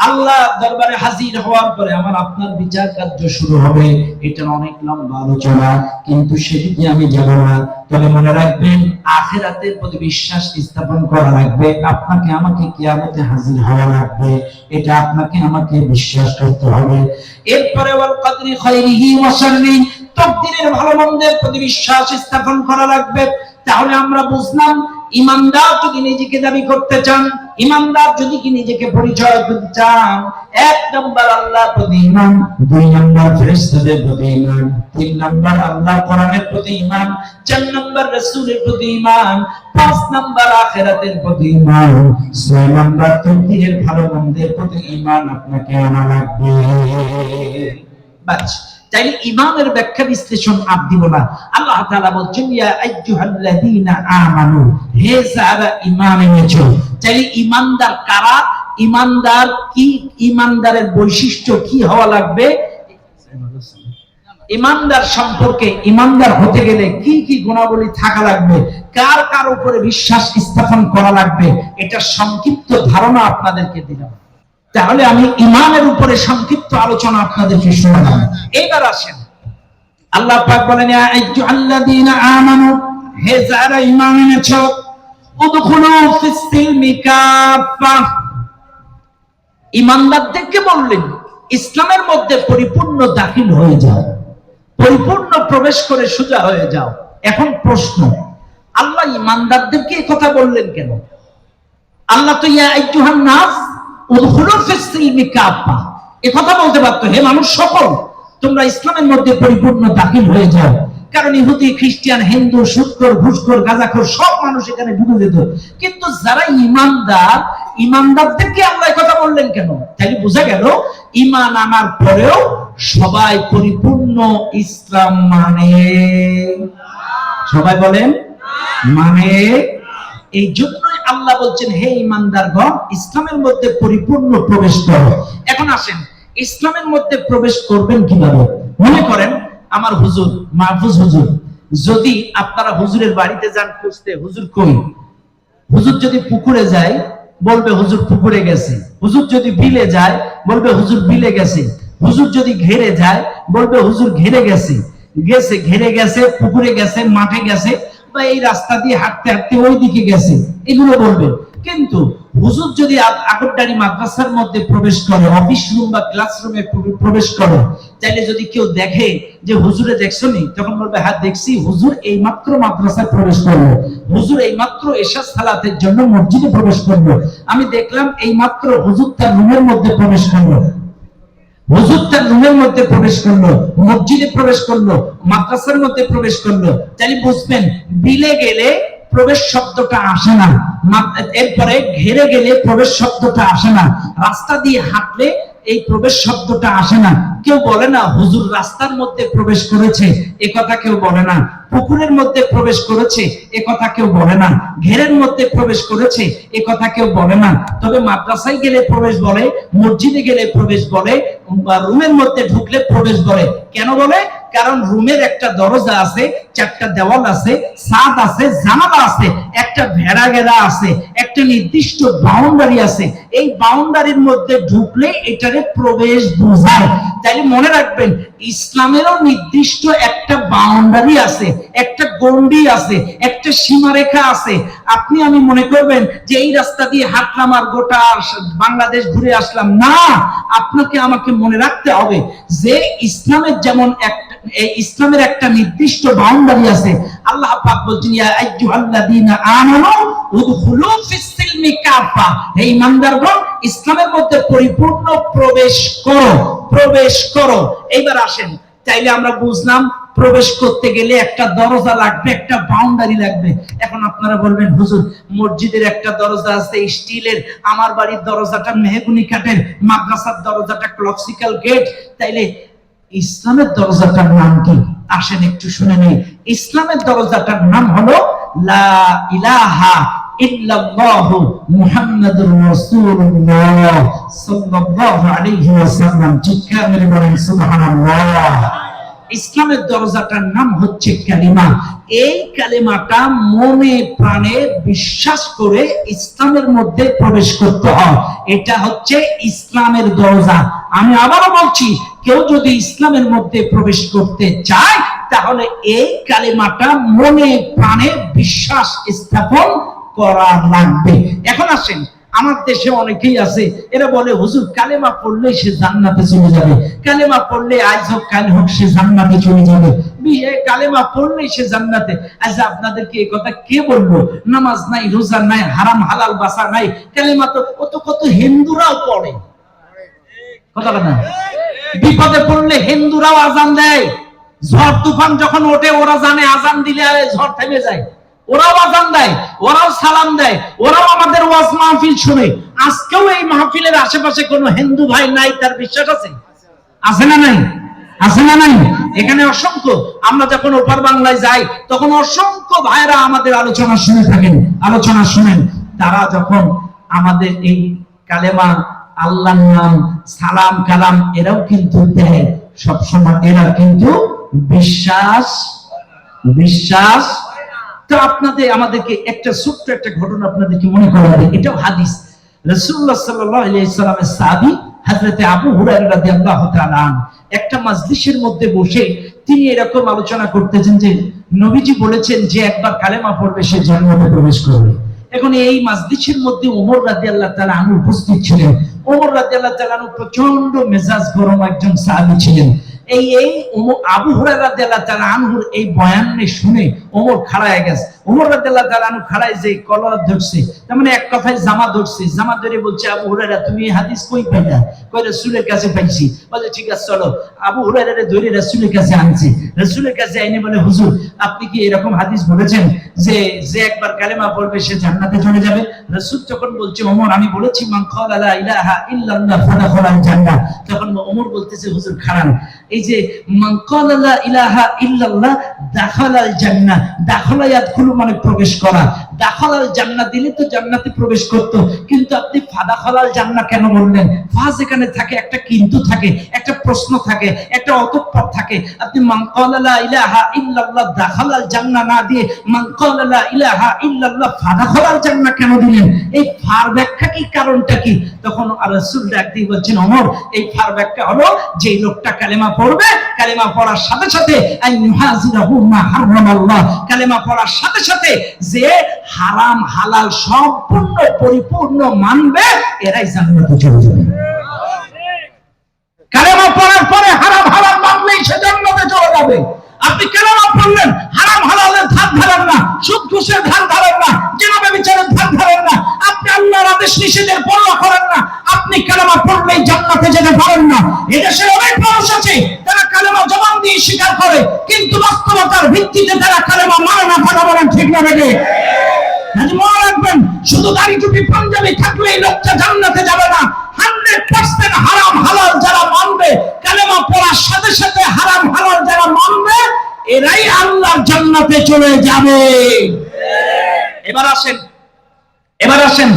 আল্লাহর দরবারে হাজির হওয়ার পরে আমার আপনার বিচার কার্য শুরু হবে। এটা অনেক লম্বা আলোচনা, কিন্তু সেদিকে আমি যাব না। তবে মনে রাখবেন, আখিরাতের প্রতি বিশ্বাস স্থাপন করা লাগবে। আপনাকে আমাকে কিয়ামতে হাজির হওয়া লাগবে, এটা আপনাকে আমাকে বিশ্বাস করতে হবে। এরপরে ওয়াল কদরি খায়রিহি ওয়া শাররিহি, তাকদীরের ভালো মন্দের প্রতি বিশ্বাস স্থাপন করা লাগবে। তাহলে আমরা বুঝলাম, ইমানদার যদি নিজেকে দাবি করতে চান, ইমানদার যদি কি নিজেকে পরিচয় দিতে চান, 1 নাম্বার আল্লাহর প্রতি ঈমান, 2 নাম্বার ফেরেশতাদের প্রতি ঈমান, 3 নাম্বার আল্লাহর কোরআনের প্রতি ঈমান, 4 নাম্বার রাসূলের প্রতি ঈমান, 5 নাম্বার আখিরাতের প্রতি ঈমান, 6 নাম্বার তাকদীরের ভালো মন্দের প্রতি ঈমান আপনাকে আনা লাগবে। বাস, তাইলে ঈমানের ব্যাখ্যা বিশ্লেষণ আর দিব না। আল্লাহ তাআলা বলছেন, ইয়া আইয়ুহাল্লাযীনা আমানু, হে যারা ঈমান এনেছো। তাইলে ঈমানদার কারা? ঈমানদার কি? ঈমানদারের বৈশিষ্ট্য কি হওয়া লাগবে? ইমানদার সম্পর্কে, ইমানদার হতে গেলে কি কি গুণাবলী থাকা লাগবে, কার কার উপরে বিশ্বাস স্থাপন করা লাগবে, এটা সংক্ষিপ্ত ধারণা আপনাদেরকে দিলাম। তাহলে আমি ইমানের উপরে সংক্ষিপ্ত আলোচনা আপনাদেরকে শোনালাম। এবার আসেন, আল্লাহ পাক বলেন, ইয়া আইয়ুহাল্লাযীনা আমানু, হে যারা ঈমান এনেছো, উদখুলু ফিস সিলমি কাফা, ঈমানদারদেরকে বললেন ইসলামের মধ্যে পরিপূর্ণ দাখিল হয়ে যাও, পরিপূর্ণ প্রবেশ করে সোজা হয়ে যাও। এখন প্রশ্ন, আল্লাহ ঈমানদারদেরকে এই কথা বললেন কেন? আল্লাহ তো ইয়া আইয়ুহান নাস উদখুলু ফিস সিলমি কাফা এই কথা বলতে পারতো, হে মানুষ সকল, তোমরা ইসলামের মধ্যে পরিপূর্ণ দাখিল হয়ে যাও। কারণ ইহুদি, খ্রিস্টান, হিন্দু, সুদখোর, ঘুষখোর, গাঁজাখোর সব মানুষ এখানে ঢুকে যেত। কিন্তু যারা ঈমানদার, ঈমানদারদেরকে আল্লাহ কথা বললেন কেন? তাহলে বোঝা গেল ঈমান আনার পরেও সবাই পরিপূর্ণ ইসলাম মানে। সবাই বলেন মানে। এই জন্যই আল্লাহ বলছেন, হে ঈমানদারগণ, ইসলামের মধ্যে পরিপূর্ণ প্রবেশ করো। এখন আসেন, ইসলামের মধ্যে প্রবেশ করবেন কিভাবে? মনে করেন আমার হুজুর, মাহফুজ হুজুর, যদি আপনারা হুজুরের বাড়িতে যান খুঁজতে, হুজুর কই? হুজুর যদি পুকুরে যায় বলবে হুজুর পুকুরে গেছে। হুজুর যদি বিলে যায় বলবে হুজুর বিলে গেছে। হুজুর যদি ঘেরে যায় বলবে হুজুর ঘেরে গেছে। ঘেরে গেছে, পুকুরে গেছে, মাঠে গেছে, বা এই রাস্তা দিয়ে হাঁটতে হাঁটতে ওই দিকে গেছে, এগুলো বলবে। কিন্তু হুজুর যদি আগরদাড়ি মাদ্রাসার মধ্যে প্রবেশ করে, অফিস রুম বা ক্লাসরুমে প্রবেশ করে, তাইলে যদি কেউ দেখে যে হুজুরে দেখছনি, তখন বলবে হ্যাঁ দেখছি, হুজুর এই মাত্র মাদ্রাসায় প্রবেশ করলো, হুজুর এই মাত্র এশা সালাতের জন্য মসজিদে প্রবেশ করলো, আমি দেখলাম এই মাত্র হুজুর তার রুমের মধ্যে প্রবেশ করলো, হুজুর তার রুমের মধ্যে প্রবেশ করলো, মসজিদে প্রবেশ করলো, মাদ্রাসার মধ্যে প্রবেশ করলো। তাহলে বুঝবেন বিলে গেলে প্রবেশ শব্দটা আসে না, এরপরে ঘেরে গেলে প্রবেশ শব্দটা আসে না, রাস্তা দিয়ে হাঁটলে এই প্রবেশ শব্দটা আসে না। কেউ বলে না হুজুর রাস্তার মধ্যে প্রবেশ করেছে, এ কথা কেউ বলে না। পুকুরের মধ্যে প্রবেশ করেছে, এ কথা কেউ বলে না। ঘেরের মধ্যে প্রবেশ করেছে, এ কথা কেউ বলে না। তবে মাদ্রাসায় গেলে প্রবেশ বলে, মসজিদে গেলে প্রবেশ বলে, বা রুমের মধ্যে ঢুকলে প্রবেশ বলে। কেন বলে? কারণ রুমের একটা দরজা আছে, চারটা দেওয়াল আছে, ছাদ আছে, জানালা আছে, একটা ভেড়া গেড়া আছে, একটা নির্দিষ্ট বাউন্ডারি আছে। এই বাউন্ডারির মধ্যে ঢুকলে এটারে প্রবেশ বোঝায়। তাইলে মনে রাখবেন, ইসলামেরও নির্দিষ্ট একটা বাউন্ডারি আছে, একটা গণ্ডি আছে, একটা সীমারেখা আছে। আপনি আমি মনে করবেন যে এই রাস্তা দিয়ে হাঁটলাম আর গোটা বাংলাদেশ ঘুরে আসলাম, না। আপনাকে আমাকে মনে রাখতে হবে যে ইসলামের যেমন ইসলামের একটা নির্দিষ্ট বাউন্ডারি আছে। আল্লাহ পাক বলছেন, ইয়া আইয়ুহাল্লাযীনা আমানু উদখুলু ফিস সিলমি কাফা, হে ঈমানদারগণ, ইসলামের মধ্যে পরিপূর্ণ প্রবেশ করো, প্রবেশ করো। এইবার আসেন, তাইলে আমরা বুঝলাম প্রবেশ করতে গেলে একটা দরজা লাগবে, একটা বাউন্ডারি লাগবে। এখন আপনারা বলবেন হুজুর মসজিদের একটা দরজা আছে স্টিলের, আমার বাড়ির দরজাটা মেহগুনি কাঠের, মাদ্রাসার দরজাটা ক্লসিক্যাল গেট, তাইলে ইসলামের দরজাটার নাম কি? আসেন একটু শুনে নেই। ইসলামের দরজাটার নাম হলো লা ইলাহা ইল্লাল্লাহু মুহাম্মাদুর রাসূলুল্লাহ সাল্লাল্লাহু আলাইহি ওয়াসাল্লাম। চিৎকার মেরে বলেন সুবহানাল্লাহ। ইসলামের দরজাটার নাম হচ্ছে কালিমা। এই কালিমাটা মনে প্রাণে বিশ্বাস করে ইসলামের মধ্যে প্রবেশ করতে হয়, এটা হচ্ছে ইসলামের দরজা। আমি আবারও বলছি, কেউ যদি ইসলামের মধ্যে প্রবেশ করতে চায় তাহলে এই কালিমাটা মনে প্রাণে বিশ্বাস স্থাপন করা লাগবে। এখন আসেন, আমার দেশে অনেকেই আছে, এরা বলে হুজুর কালেমা পড়লে সে জান্নাতে চলে যাবে, কালেমা পড়লে আজ হোক কাল হোক সে জান্নাতে চলে যাবে, কালেমা পড়লে সে জান্নাতে। আচ্ছা আপনাদেরকে এই কথা কে বললো? নামাজ নাই, রোজা নাই, হারাম হালাল বাসা নাই, কালেমা তো কত হিন্দুরাও পড়ে। কথা না, বিপদে পড়লে হিন্দুরাও আজান দেয়। ঝড় তুফান যখন ওঠে ওরা জানে আজান দিলে ঝড় থেমে যায়, ওরাও আজান দেয়, ওরাও সালাম দেয়, ওরাও আমাদের ওয়াজ মাহফিল শুনে। আজকেও এই মাহফিলের আশেপাশে কোনো হিন্দু ভাই নাই, তার বিশ্বাস আছে? আছে না নাই? আছে না নাই? এখানে অসংখ্য, আমরা যখন ওপার বাংলায় যাই তখন অসংখ্য ভাইরা আমাদের আলোচনা শুনে থাকেন, আলোচনা শুনেন। তারা যখন আমাদের এই কালেমা, আল্লাহর নাম, সালাম কালাম এরাও কিন্তু দেয় সবসময়, এরা কিন্তু বিশ্বাস বিশ্বাস। তো আপনাদের আমাদেরকে একটা ছোট্ট একটা ঘটনা আপনাদেরকে মনে করা দেয়, এটাও হাদিস। রাসূলুল্লাহ সাল্লাল্লাহু আলাইহি ওয়াসাল্লামের সাহাবী হযরত আবু হুরায়রা রাদিয়াল্লাহু তাআলা আনহু একটা মাজলিসের মধ্যে বসে তিনি এরকম আলোচনা করতেছেন যে নবীজি বলেছেন যে একবার কালেমা পড়বে সে জান্নাতে প্রবেশ করবে। এখন এই মাজলিসের মধ্যে ওমর রাদিয়াল্লাহু তাআলা আনহু উপস্থিত ছিলেন। ওমর রাদিয়াল্লাহু তাআলা আনহু প্রচন্ড মেজাজ গরম একজন সাহাবী ছিলেন। এই আবু হুরায়রা রাদিয়াল্লাহু তাআলা আনহুর এই বয়ানে শুনে ওমর খাড়ায় গেছে। ওমর রাদিয়াল্লাহু তাআলা আনহু খাড়ায় যে কলার ধরছে, তার মানে এক কথায় জামা ধরছে। জামা ধরে বলছে, আবু হুরায়রা তুমি এই হাদিস কই পাইলা? কই রাসূলের কাছে পাইছি। বলে ঠিক আছে চলো। আবু হুরায়রারে ধরে রাসূলের কাছে আনছে। রাসূলের কাছে আইনে বলে, হুজুর আপনি কি এরকম হাদিস বলেছেন যে যে একবার কালেমা পড়বে সে জান্নাতে চলে যাবে? রাসূল তখন বলছে, ওমর আমি বলেছি মান ক্বালা লা ইলাহা ইল্লাল্লাহ ফাদাখালাল জান্নাহ। তখন ওমর বলতেছে, হুজুর খারান, এই যে মান ক্বালা লা ইলাহা ইল্লাল্লাহ দাখালাল জান্নাহ, দাখালা ইয়াদখুলু মানে প্রবেশ করা, দাখালাল জান্নাহ দিলে তো জান্নাতে প্রবেশ করত, কিন্তু আপনি ফাদাখালাল জান্নাহ কেন বললেন? ফা যেখানে থাকে একটা কিন্তু থাকে, একটা প্রশ্ন থাকে, একটা অতঃপর থাকে। আপনি মান ক্বালা লা ইলাহা ইল্লাল্লাহ দাখালাল জান্নাহ না দিয়ে মান ক্বালা লা ইলাহা ইল্লাল্লাহ ফাদাখালাল জান্নাহ কেন দিলেন? এই ফার ব্যাখ্যা কি, কারণটা কি? তখন রাসূল ডাক দিয়ে বলছেন, ওমর এই ফার ব্যাখ্যা হলো যে লোকটা কালেমা পড়বে, কালেমা পড়ার সাথে সাথে আইয়ুহাজিরাহু মা হারামাল্লাহ, কালেমা পড়ার সাথে সাথে যে হারাম হালাল সম্পূর্ণ পরিপূর্ণ মানবে এরাই জান্নাতে চলে যাবে। কালেমা পড়ার পরে হারাম হালাল মানলেই সে জান্নাতে চলে যাবে। আপনি কালেমা পড়লেন, হারাম হালালের ধার ধারেন না, সুদ ঘুষের ধার ধারেন না, জিনা ব্যভিচারের ধার ধারেন না, আপনি আল্লাহর আদেশ নিষেধের পরোয়া করেন না, আপনি কালেমা পড়লেই জান্নাতে যেতে পারেন না। এদেশে অনেক মানুষ আছে তারা কালেমা জবান দিয়ে স্বীকার করে, কিন্তু বাস্তবতার ভিত্তিতে তারা কালেমা মানে না। কথা বলেন ঠিক না বেঠে? মনে রাখবেন, শুধু দাড়ি টুপি পাঞ্জাবি থাকলেই লোকটা জান্নাতে যাবে না। 100% হারাম হালাল যারা মানবে, কালেমা পড়ার সাথে সাথে হারাম হালাল যারা মানবে, এরাই আল্লাহর জান্নাতে চলে যাবে। এবার আসেন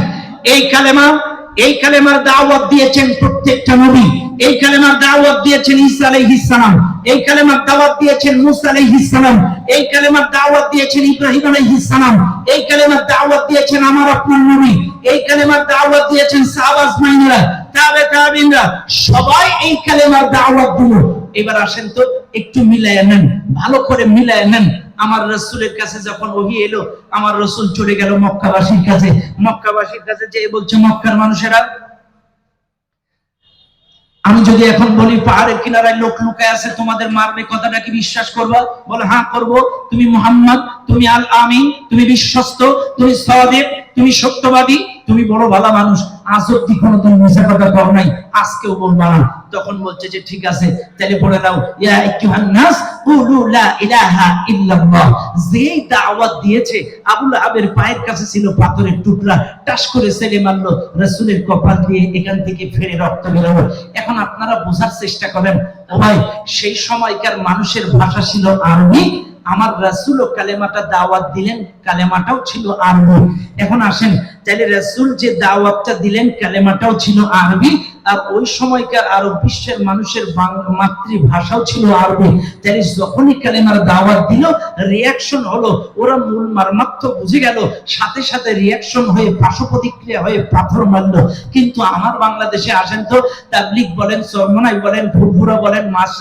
এই কালেমার দাওয়াত দিয়েছেন প্রত্যেকটা নবী। এই কালেমার দাওয়াত দিয়েছেন ঈসা আলাইহিস সালাম, এই কালেমার দাওয়াত দিয়েছেন মুসা আলাইহিস সালাম, এই কালেমার দাওয়াত দিয়েছেন ইব্রাহিম আলাইহিস সালাম, এই কালেমার দাওয়াত দিয়েছেন আমার আপনার নবী, এই কালেমার দাওয়াত দিয়েছেন সাহাবা আজমাইনরা, তাবেঈনরা, সবাই এই কালেমার দাওয়াত দিল। এবার আসেন তো একটু মিলায়া নেন, ভালো করে মিলায়া নেন। আমার রাসূলের কাছে যখন ওহী এলো, আমার রাসূল চলে গেল মক্কাবাসীর কাছে। মক্কাবাসীর কাছে যে বলছে, মক্কার মানুষেরা, আমি যদি এখন বলি পাহাড়ের কিনারায় লোক লুকায় আছে তোমাদের মারবে, কথাটা কি বিশ্বাস করবা? বলে হ্যাঁ করব। তুমি মুহাম্মদ, তুমি আল আমিন, তুমি বিশ্বস্ত, তুমি সাদিক, তুমি সত্যবাদী, তুমি বড় ভালো মানুষ, আজ অব্দি কোনোদিন মিথ্যা কথা কও নাই, আজকেও বলবা না। তখন বলছে যে ঠিক আছে, তাহলে বলে দাও, ইয়া আইয়ুহান নাস কুলু লা ইলাহা ইল্লাল্লাহ। যেই দাওয়াত দিয়েছে, আবু লাহাবের পায়ের কাছে ছিল পাথরের টুকরা, টাস করে ছেলে মারলো, রাসূলের কপাল দিয়ে এখান থেকে ফেরে রক্ত বের হলো। এখন আপনারা বোঝার চেষ্টা করেন, ও ভাই সেই সময়কার মানুষের ভাষা ছিল আরবি, আমার রাসূলও কালেমাটা দাওয়াত দিলেন, কালেমাটাও ছিল আরবি। এখন আসেন, তাহলে রাসূল যে দাওয়াতটা দিলেন কালেমাটাও ছিল আরবি, আর ওই সময়কার আরব বিশ্বের মানুষের মাতৃভাষাও ছিল আরবি। তাহলে যখনই কালেমার দাওয়াত দিল, রিয়াকশন হলো, ওরা মূল মারমাত্র বুঝে গেল, সাথে সাথে রিয়াকশন হয়ে পার্শ্ব প্রতিক্রিয়া হয়ে পাথর মারলো। কিন্তু আমার বাংলাদেশে আসেন তো, তাবলীগ বলেন, চরমনাই বলেন, ফুরফুরা বলেন, মাছ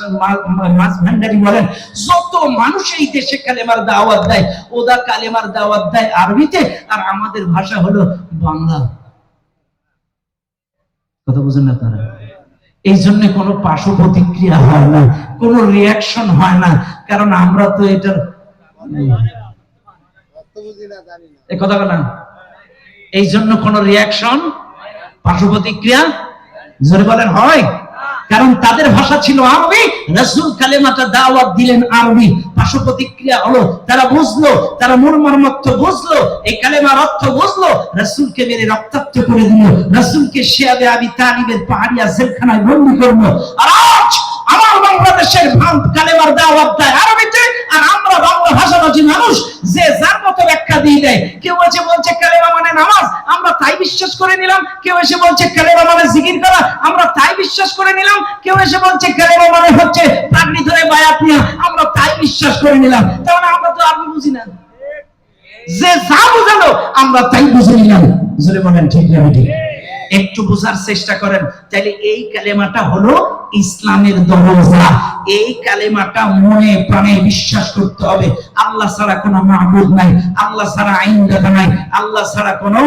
ভান্ডারি বলেন, যত মানুষ এই দেশে কালেমার দাওয়াত দেয়, ওরা কালেমার দাওয়াত দেয় আরবিতে, আর আমাদের ভাষা হলো বাংলা। কথা বুঝেন না আপনারা? এই জন্য কোনো পার্শ্ব প্রতিক্রিয়া হয় না, কোনো রিয়াকশন হয় না, কারণ আমরা তো এটার কথা বলেন, এই জন্য কোনো রিয়াকশন পার্শ্ব প্রতিক্রিয়া জোরে বলেন হয়, কারণ তাদের ভাষা ছিল আরবি, রাসূল কালেমাটা দাওয়াত দিলেন আরবি, পার্শ্ব প্রতিক্রিয়া হলো, তারা বুঝলো, তারা মূল মর্মার্থ বুঝলো, এই কালেমার অর্থ বুঝলো, রাসূলকে মেরে রক্তাক্ত করে দিল, রাসূলকে শিয়াবে আবি তালিবের পাহাড়িয়া জেলখানায় বন্দী করলো। আর আজ আমার বাংলাদেশের কালেমার দাওয়াত দেয় আরবিতে, আর আমরা বাংলা ভাষাভাষী মানুষ যে যার মতো ব্যাখ্যা দিয়ে দেয়। কেউ বলছে কালেমা মানে নামাজ, আমরা তাই বিশ্বাস করে নিলাম। কেউ এসে বলছে কালেমা মানে জিকির করা, আমরা তাই বিশ্বাস করে নিলাম। কেউ এসে বলছে কালেমা মানে হচ্ছে পাগড়ি ধরে বায়াত নেওয়া, আমরা তাই বিশ্বাস করে নিলাম। তার মানে আমরা তো আরবি বুঝি না, যে যা বোঝালো আমরা তাই বুঝে নিলাম। জোরে বলেন ঠিক না ঠিক? একটু বোঝার চেষ্টা করেন। তাইলে এই কালেমাটা হলো ইসলামের দরজা। এই কালেমাটা মনে প্রাণে বিশ্বাস করতে হবে, আল্লাহ ছাড়া কোনো মাবুদ নাই, আল্লাহ ছাড়া আইনদাতা নাই, আল্লাহ ছাড়া কোনো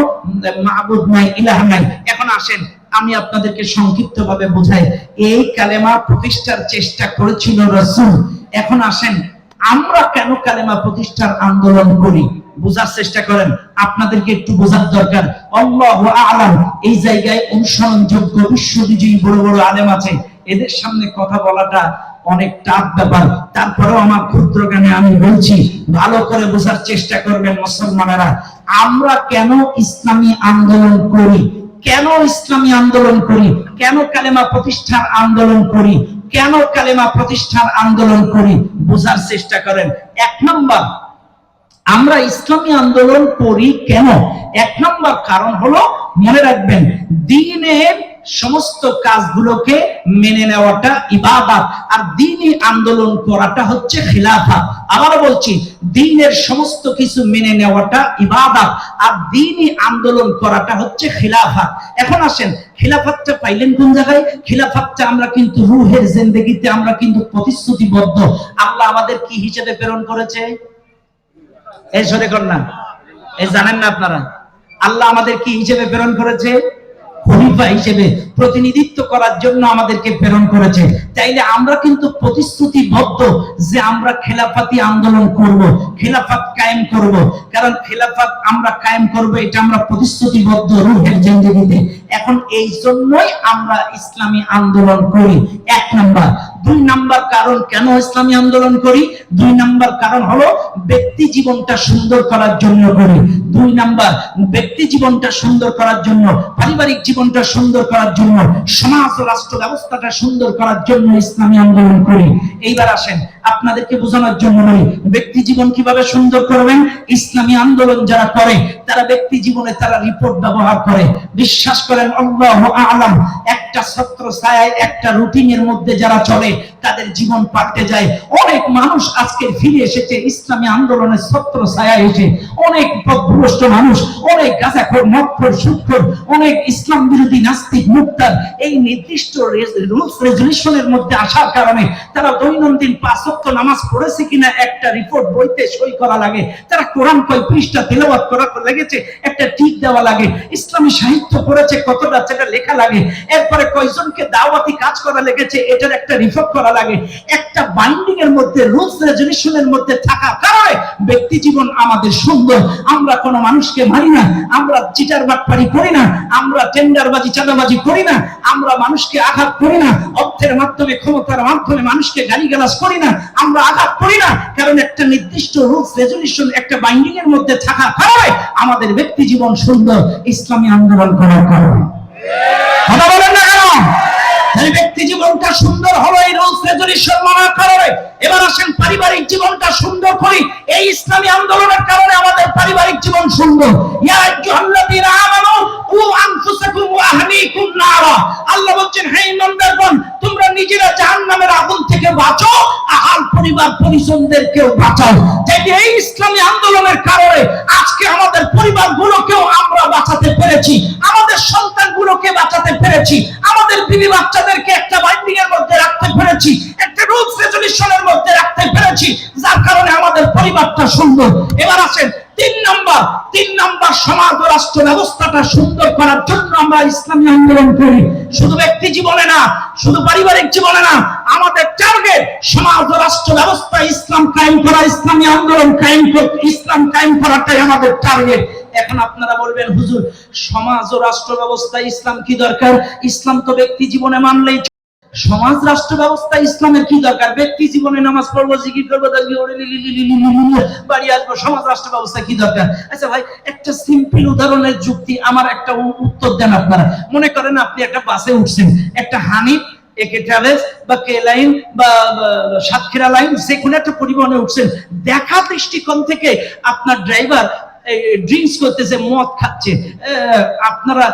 মাবুদ নাই, ইলাহ নাই। এখন আসেন আমি আপনাদেরকে সংক্ষিপ্ত ভাবে বোঝাই। এই কালেমা প্রতিষ্ঠার চেষ্টা করেছিল রাসূল। এখন আসেন আমরা কেন কালেমা প্রতিষ্ঠার আন্দোলন করি, বোঝার চেষ্টা করেন। আপনাদেরকে একটু বোঝার দরকার। আল্লাহু আ'লাম। এই জায়গায় অনুসরণযোগ্য বিশ্ববিজয়ী বড় বড় আলেম আছে, এদের সামনে কথা বলাটা অনেক টাফ ব্যাপার। তারপরেও আমার ক্ষুদ্র জ্ঞানে আমি বলছি, ভালো করে বোঝার চেষ্টা করবেন মুসলমানেরা। আমরা কেন ইসলামী আন্দোলন করি, কেন ইসলামী আন্দোলন করি, কেন কালেমা প্রতিষ্ঠার আন্দোলন করি, কেন কালেমা প্রতিষ্ঠার আন্দোলন করি, বোঝার চেষ্টা করেন। এক নম্বর, আমরা ইসলামী আন্দোলন করি কেন? এক নম্বর কারণ হলো, মনে রাখবেন, দ্বীনের সমস্ত কাজগুলোকে মেনে নেওয়াটা ইবাদত, আর দ্বীনি আন্দোলন করাটা হচ্ছে খিলাফত। আবার বলছি, দ্বীনের সমস্ত কিছু মেনে নেওয়াটা ইবাদত, আর দ্বীনি আন্দোলন করাটা হচ্ছে খিলাফত। এখন আসেন, খিলাফতটা পাইলেন কোন জায়গায়? খিলাফতটা আমরা কিন্তু রূহের জিন্দেগিতে আমরা কিন্তু প্রতিশ্রুতিবদ্ধ। আল্লাহ আমাদের কি হিসেবে প্রেরণ করেছে? এই সরে কর না, এই জানেন না আপনারা? আল্লাহ আমাদের কি হিসেবে প্রেরণ করেছে? খলিফা হিসেবে, প্রতিনিধিত্ব করার জন্য আমাদেরকে প্রেরণ করেছে। তাইলে আমরা কিন্তু প্রতিশ্রুতিবদ্ধ যে আমরা খেলাফতি আন্দোলন করব, খেলাফত কায়েম করব। কারণ খেলাফত আমরা কায়েম করব, এটা আমরা প্রতিশ্রুতিবদ্ধ রূহের জিন্দেগিতে। এখন এই জন্যই আমরা ইসলামী আন্দোলন করি, এক নাম্বার। দুই নাম্বার কারণ কেন ইসলামী আন্দোলন করি? দুই নাম্বার কারণ হলো ব্যক্তি জীবনটা সুন্দর করার জন্য করি। দুই নাম্বার, ব্যক্তি জীবনটা সুন্দর করার জন্য, পারিবারিক জীবনটা সুন্দর করার জন্য, সমাজ ও রাষ্ট্র ব্যবস্থাটা সুন্দর করার জন্য ইসলামী আন্দোলন করি। এইবার আসেন আপনাদেরকে বোঝানোর জন্য বলি, ব্যক্তি জীবন কিভাবে সুন্দর করবেন। ইসলামী আন্দোলন যারা করে তারা ব্যক্তি জীবনে তারা রিপোর্ট ব্যবহার করে। বিশ্বাস করেন, আল্লাহু আ'লাম, একটা ছত্র ছায়ায় একটা রুটিনের মধ্যে যারা চলে তাদের জীবন পাল্টে যায়। অনেক মানুষ আজকে ফিরে এসেছে ইসলামী আন্দোলনের ছত্র ছায়ায় এসে। অনেক পথভ্রষ্ট মানুষ, অনেক গাঁজাখোর, মদখোর, সুদখোর, অনেক ইসলাম বিরোধী নাস্তিক মুক্তার এই নির্দিষ্ট রুলস রেজুলেশনের মধ্যে আসার কারণে তারা দৈনন্দিন 5 ওয়াক্ত নামাজ পড়েছে কিনা একটা রিপোর্ট বইতে সই করা লাগে। তারা কোরআন কয় পৃষ্ঠা তেলাওয়াত করা লেগেছে একটা টিক দেওয়া লাগে। ইসলামী সাহিত্য পড়েছে কতটা সেটা লেখা লাগে। এরপরে কয়জনকে দাওয়াতি কাজ করা লেগেছে এটার একটা রিপোর্ট করা লাগে। একটা বাইন্ডিং এর মধ্যে, রুলস রেজুলেশনের মধ্যে থাকা কারণে ব্যক্তি জীবন আমাদের সুন্দর। আমরা কোনো মানুষকে মারি না, আমরা চিটার বাটপারি করি না, আমরা টেন্ডারবাজি চাঁদাবাজি করি না, আমরা মানুষকে আঘাত করি না, অর্থের মাধ্যমে ক্ষমতার মাধ্যমে মানুষকে গালিগালাজ করি না, আমরা আঘাত করি না। কারণ একটা নির্দিষ্ট রুলস রেজুলেশন, একটা বাইন্ডিং এর মধ্যে থাকা কারণে আমাদের ব্যক্তি জীবন সুন্দর ইসলামী আন্দোলন করার কারণে। কথা বলেন না কেন? তাই ব্যক্তি জীবনটা সুন্দর হলো এই রুলস রেজুলেশন মানার কারণে। এবার আসেন পারিবারিক জীবনটা সুন্দর করি এই ইসলামী আন্দোলনের কারণে আমাদের পারিবারিক জীবন সুন্দর। ইয়া আইয়ুহাল্লাযীনা আমানু উ আনফুসাকুম ওয়া আহলিকুম নারা। আল্লাহ বলেন, হে ঈমানদারগণ, তোমরা নিজেরা জাহান্নামের আগুন থেকে বাঁচো, আহল পরিবার পরিজনদেরকেও বাঁচাও। যাতে এই ইসলামী আন্দোলনের কারণে আজকে আমাদের পরিবারগুলোকেও আমরা বাঁচাতে পেরেছি, আমাদের সন্তানগুলোকে বাঁচাতে পেরেছি, আমাদের বিবি বাচ্চাদেরকে একটা বাইন্ডিং এর মধ্যে রাখতে পেরেছি, একটা রুলস রেজুলেশনের মধ্যে রাখতে পেরেছি, যার কারণে আমাদের পরিবারটা সুন্দর। এবার আসেন তিন নাম্বার সমাজ ও রাষ্ট্র ব্যবস্থাটা সুন্দর করার জন্য আমরা ইসলামী আন্দোলন করি। শুধু ব্যক্তি জীবনে না, শুধু পারিবারিক জীবনে না, আমাদের টার্গেট সমাজ ও রাষ্ট্র ব্যবস্থা ইসলাম কায়েম করা, ইসলামী আন্দোলন কায়েম করা, ইসলাম কায়েম করাটাই আমাদের টার্গেট। এখন আপনারা বলবেন, হুজুর সমাজ ও রাষ্ট্র ব্যবস্থা ইসলাম কি দরকার? ইসলাম তো ব্যক্তি জীবনে মানলেই। সমাজ রাষ্ট্র ব্যবস্থা ইসলামের কি দরকার? ব্যক্তি জীবনে নামাজ পড়বো, জিকির করবো, বাড়ি আসবো, সমাজ রাষ্ট্র ব্যবস্থা কি দরকার? আচ্ছা ভাই, একটা সিম্পল উদাহরণের যুক্তি আমার একটা উত্তর দেন আপনারা। মনে করেন আপনি একটা বাসে উঠছেন, একটা হানিফ, একে ট্রাভেলস বা কে লাইন বা সাতক্ষীরা লাইন, যে কোনো একটা পরিবহনে উঠছেন। দেখা দৃষ্টিকোণ থেকে আপনার ড্রাইভার ড্রিঙ্কস করতেছে, মদ খাচ্ছে, আপনারা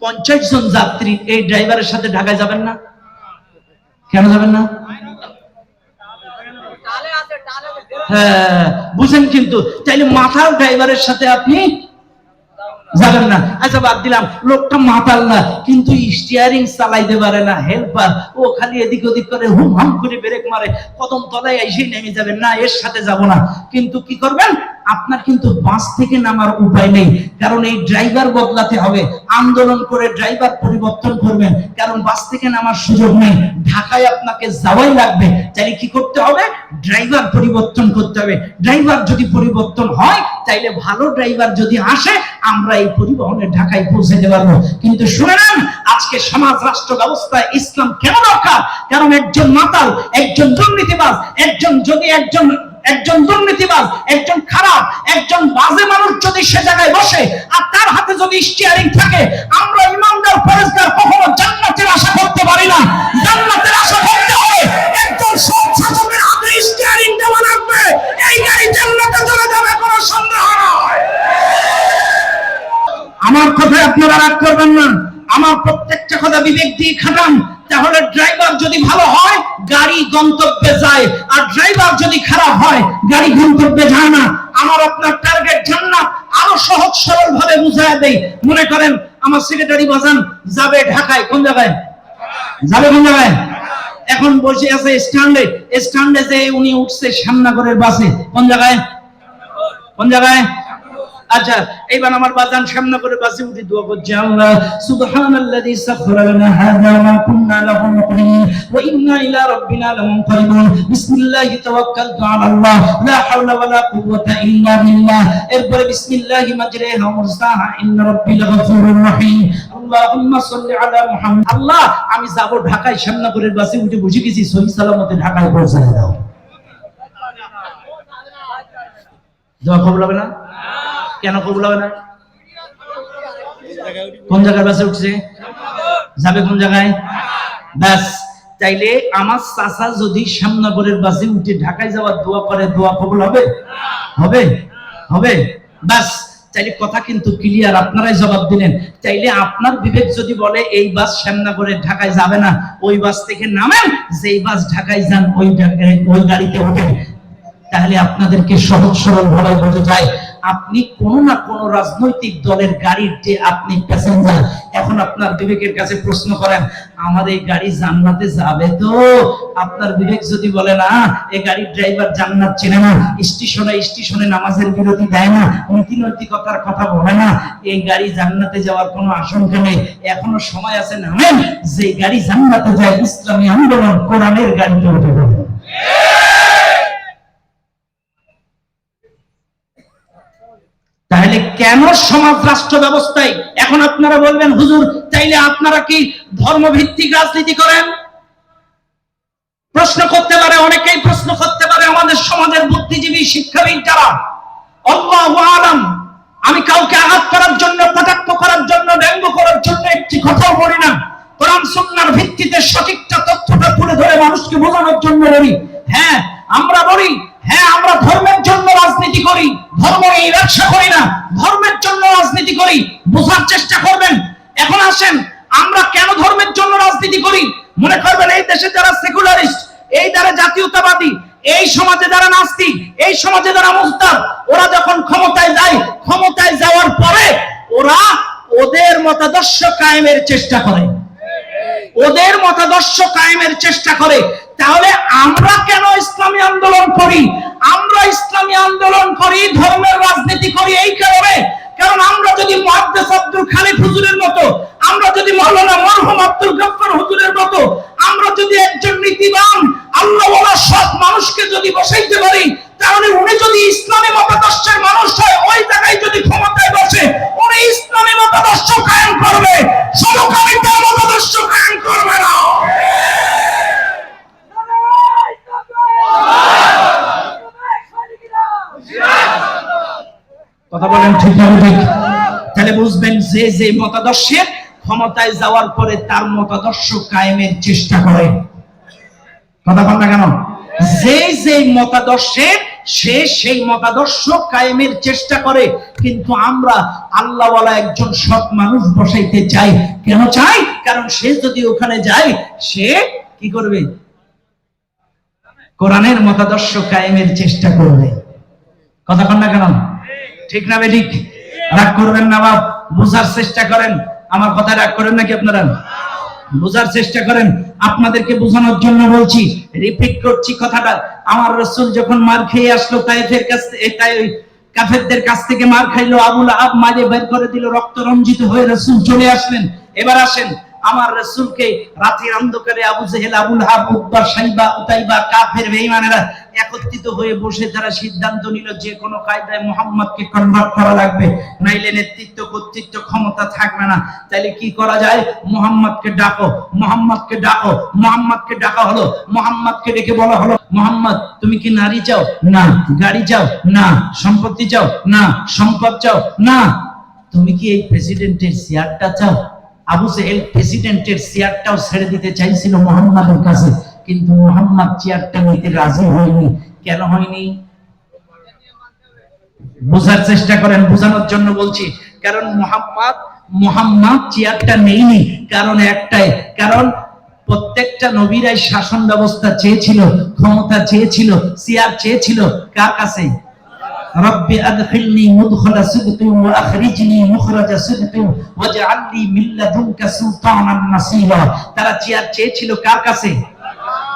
50 জন যাত্রী এই ড্রাইভারের সাথে ঢাকায় যাবেন না? কেন যাবেন না? হ্যাঁ, বুঝেন কিন্তু, তাইলে মাথার ড্রাইভারের সাথে আপনি যাবেন না। আচ্ছা বাদ দিলাম, লোকটা মাতাল না কিন্তু স্টিয়ারিং চালাইতে পারে না, হেল্পার, ও খালি এদিক ওদিক করে হুম হাম করে ব্রেক মারে, কদম তলায় এসে নেমে যাবেন না, এর সাথে যাব না। কিন্তু কি করবেন, আপনার কিন্তু বাস থেকে নামার উপায় নেই, কারণ এই ড্রাইভার বদলাতে হবে, আন্দোলন করে ড্রাইভার পরিবর্তন করবেন, কারণ বাস থেকে নামার সুযোগ নেই, ঢাকায় আপনাকে যাওয়াই লাগবে। তাই কি করতে হবে, ড্রাইভার পরিবর্তন করতে হবে। ড্রাইভার যদি পরিবর্তন হয়, তাইলে ভালো ড্রাইভার যদি আসে, আমরা এই পরিবহনে ঢাকায় পৌঁছাতে পারবো। কিন্তু শুনে নেন, আজকে সমাজ রাষ্ট্র ব্যবস্থায় ইসলাম কেন দরকার? কারণ একজন মাতাল, একজন দুর্নীতিবাজ, একজন দুর্নীতিবাজ, একজন খারাপ, একজন বাজে মানুষ যদি সে জায়গায় বসে আর তার হাতে যদি স্টিয়ারিং থাকে, আমরা ইমানদার পরেজগার কখনো জান্নাতের আশা করতে পারি না। জান্নাতের আশা করতে হবে একজন সৎ শাসকের হাতে স্টিয়ারিং দেওয়া লাগবে, এই গাড়ি জান্নাতে চলে যাবে, কোনো সন্দেহ নয়। আমার কথায় আপনারা রাগ করবেন না, আমার প্রত্যেকটা কথা বিবেক দিয়ে খাটান। তাহলে ড্রাইভার যদি ভালো হয়, গাড়ি গন্তব্যে যায়, আর ড্রাইভার যদি খারাপ হয়, গাড়ি গন্তব্যে যায় না। আমার আপনার টার্গেট জান্নাত। আরো সহজ সরল ভাবে বুঝায় দেই। মনে করেন আমার সেক্রেটারি বাজান যাবে ঢাকায়, কোন জায়গায় যাবে, কোন জায়গায়? এখন বসে আছে স্ট্যান্ডে যে উনি উঠছে শ্যামনগরের বাসে, কোন জায়গায়, কোন জায়গায়? আচ্ছা, এইবার আমার বাজান সামনে করে বাসে উঠে দোয়া করছে, আল্লাহ সুবহানাল্লাযী সাখখারা লানা হাযা ওয়া মা কুন্না লাহু মুকরিনিন ওয়া ইন্না ইলা রাব্বিনা লামুনকালিবুন বিসমিল্লাহি তাওয়াক্কালতু আলাল্লাহ লা হাওলা ওয়া লা কুওয়াতা ইল্লা বিল্লাহ। এরপরে বিসমিল্লাহি মাজরিহা ওয়া মুরসাহা ইন্না রাব্বি লাগফুরুর রহিম। আল্লাহুম্মা সাল্লি আলা মুহাম্মাদ। আল্লাহ, আমি যাব ঢাকায়, সামনে করে বাসে উঠে বসে গেছি, সহি সালামতে ঢাকায় পৌঁছায় দাও। দোয়া কবুল হবে না? কেন কবুল হবে না? কোন জায়গায় বাসে উঠছে, যাবে কোন জায়গায়? ব্যাস, তাইলে আমার চাচা যদি শ্যামনগরের বাসে উঠে ঢাকায় যাওয়ার দোয়া করে, দোয়া কবুল হবে? হবে? হবে? ব্যাস, তাইলে কথা কিন্তু ক্লিয়ার, আপনারাই জবাব দিলেন। তাইলে আপনার বিবেক যদি বলে এই বাস শ্যামনগরের ঢাকায় যাবে না, ওই বাস থেকে নামেন, যেই বাস ঢাকায় যান ওই গাড়িতে ওঠেন। তাহলে আপনাদেরকে সহজ সরল ভাবে বোঝা যায়, আপনি কোন না কোন রাজনৈতিক দলের গাড়ির যে আপনি প্যাসেঞ্জার। এখন আপনার বিবেকের কাছে প্রশ্ন করেন, আমার এই গাড়ি জান্নাতে যাবে তো? আপনার বিবেক যদি বলে না, এই গাড়ির ড্রাইভার জান্নাত চেনে না, স্টেশনে নামাজের বিরতি দেয় না, নীতি নৈতিকতার কথা বলে না, এই গাড়ি জান্নাতে যাওয়ার কোনো আশঙ্কা নেই, এখনো সময় আছে, নামেন, যে গাড়ি জান্নাতে যায় ইসলামী আন্দোলন কোরআনের গাড়িতে উঠে যাবে। তাহলে কেন সমাজ রাষ্ট্র ব্যবস্থায়? এখন আপনারা বলবেন, হুজুর তাইলে আপনারা কি ধর্মভিত্তিক রাজনীতি করেন? প্রশ্ন করতে পারে, অনেকেই প্রশ্ন করতে পারে, আমাদের সমাজের বুদ্ধিজীবী শিক্ষাবিদ যারা। আল্লাহু আলাম, আমি কাউকে আঘাত করার জন্য, কটাক্ষ করার জন্য, ব্যঙ্গ করার জন্য একটি কথাও বলি না। কোরআন সুন্নাহর ভিত্তিতে সঠিকটা তথ্যটা তুলে ধরে মানুষকে বোঝানোর জন্য বলি। হ্যাঁ, আমরা বলি, হ্যাঁ আমরা ধর্মের জন্য রাজনীতি করি, ধর্ম এই ব্যবসা করি না, ধর্মের জন্য রাজনীতি করি। বোঝার চেষ্টা করবেন। এখন আসেন, আমরা কেন ধর্মের জন্য রাজনীতি করি? মনে করবেন এই দেশে যারা সেকুলারিস্ট, এই যারা জাতীয়তাবাদী, এই সমাজে যারা নাস্তিক, এই সমাজে যারা মুস্তাদ, ওরা যখন ক্ষমতায় যায়, ক্ষমতায় যাওয়ার পরে ওরা ওদের মতাদর্শ কায়েমের চেষ্টা করে, ওদের মতাদর্শ কায়েমের চেষ্টা করে। তাহলে আমরা কেন ইসলামী আন্দোলন করি? আমরা ইসলামী আন্দোলন করি, ধর্মের রাজনীতি করি এই কারণে, কারণ আমরা যদি মুহাদ্দিস আব্দুল খালিক হুজুরের মতো, আমরা যদি মাওলানা মরহুম আব্দুল গফফার হুজুরের মতো, আমরা যদি একজন নীতিবান আল্লাহওয়ালা সৎ মানুষকে যদি বসাইতে পারি, তাহলে উনি যদি ইসলামী মতাদর্শের মানুষ হয়, ওই জায়গায় যদি ক্ষমতায় বসে, উনি ইসলামী মতাদর্শ কায়েম করবে, সমকামিতার মতাদর্শ কায়েম করবে না। কথা বলেন ঠিক না ঠিক? তাহলে বুঝবেন যে যে মতাদর্শের ক্ষমতায় যাওয়ার পরে তার মতাদর্শ কায়েমের চেষ্টা করে। কথা বল না কেন? যে যে মতাদর্শের সে সেই মতাদর্শ কায়েমের চেষ্টা করে, কিন্তু আমরা আল্লাহওয়ালা একজন সৎ মানুষ বসাইতে চাই। কেন চাই? কারণ সে যদি ওখানে যায়, সে কি করবে? কোরআনের মতাদর্শ কায়েমের চেষ্টা করবে। কথা কন না কেন? ঠিক না বেঠিক? রাগ করবেন না বাপ, বুঝার চেষ্টা করেন। আমার কথা রাগ করেন নাকি আপনারা? বোঝার চেষ্টা করেন। আপনাদেরকে বোঝানোর জন্য বলছি, রিপিট করছি কথাটা। আমার রাসূল যখন মার খেয়ে আসলো তায়েফের কাছ থেকে, কাফেরদের কাছ থেকে মার খাইলো, আবু লাহাব মারে বের করে দিল, রক্ত রঞ্জিত হয়ে রাসূল চলে আসলেন। এবার আসেন, আমার রাসূলকে রাতের অন্ধকারে আবু জেহেল, আবু লাহাব, উতবা, শাইবা, উতাইবা, কাফের বেঈমানেরা একত্রিত হয়ে বসে তারা সিদ্ধান্ত নিল যে কোনো কায়দায় মুহাম্মদকে কনভার্ট করা লাগবে, নাইলে নেতৃত্ব, কর্তৃত্ব, ক্ষমতা থাকবে না। তাইলে কি করা যায়? মুহাম্মদকে ডাকো, মুহাম্মদকে ডাকো। মুহাম্মদকে ডাকা হলো, মুহাম্মদকে ডেকে বলা হলো, মুহাম্মদ তুমি কি নারী চাও? না। গাড়ি চাও? না। সম্পত্তি চাও? না। সম্পদ চাও? না। তুমি কি এই প্রেসিডেন্টের চেয়ারটা চাও? আবু জেহেল প্রেসিডেন্টের চেয়ারটাও ছেড়ে দিতে চাইছিল মুহাম্মাদের কাছে, কিন্তু মুহাম্মদ চেয়ারটা নিতে রাজি হয়নি। কেন হয়নি? বোঝার চেষ্টা করেন, বোঝানোর জন্য বলছি। কারণ মুহাম্মদ চেয়ারটা নেয়নি কারণ একটাই, কারণ প্রত্যেকটা নবীরাই শাসন ব্যবস্থা চেয়েছিল, ক্ষমতা চেয়েছিল, চেয়ার চেয়েছিল কার কাছে? রব্বি আদখিলনি মুদখালা সিদকিন ওয়া আখরিজনি মুখরাজা সিদকিন ওয়াজআলনি মিন লাদুনকা সুলতানান নাসীরা। তারা চেয়ার চেয়েছিল কার কাছে?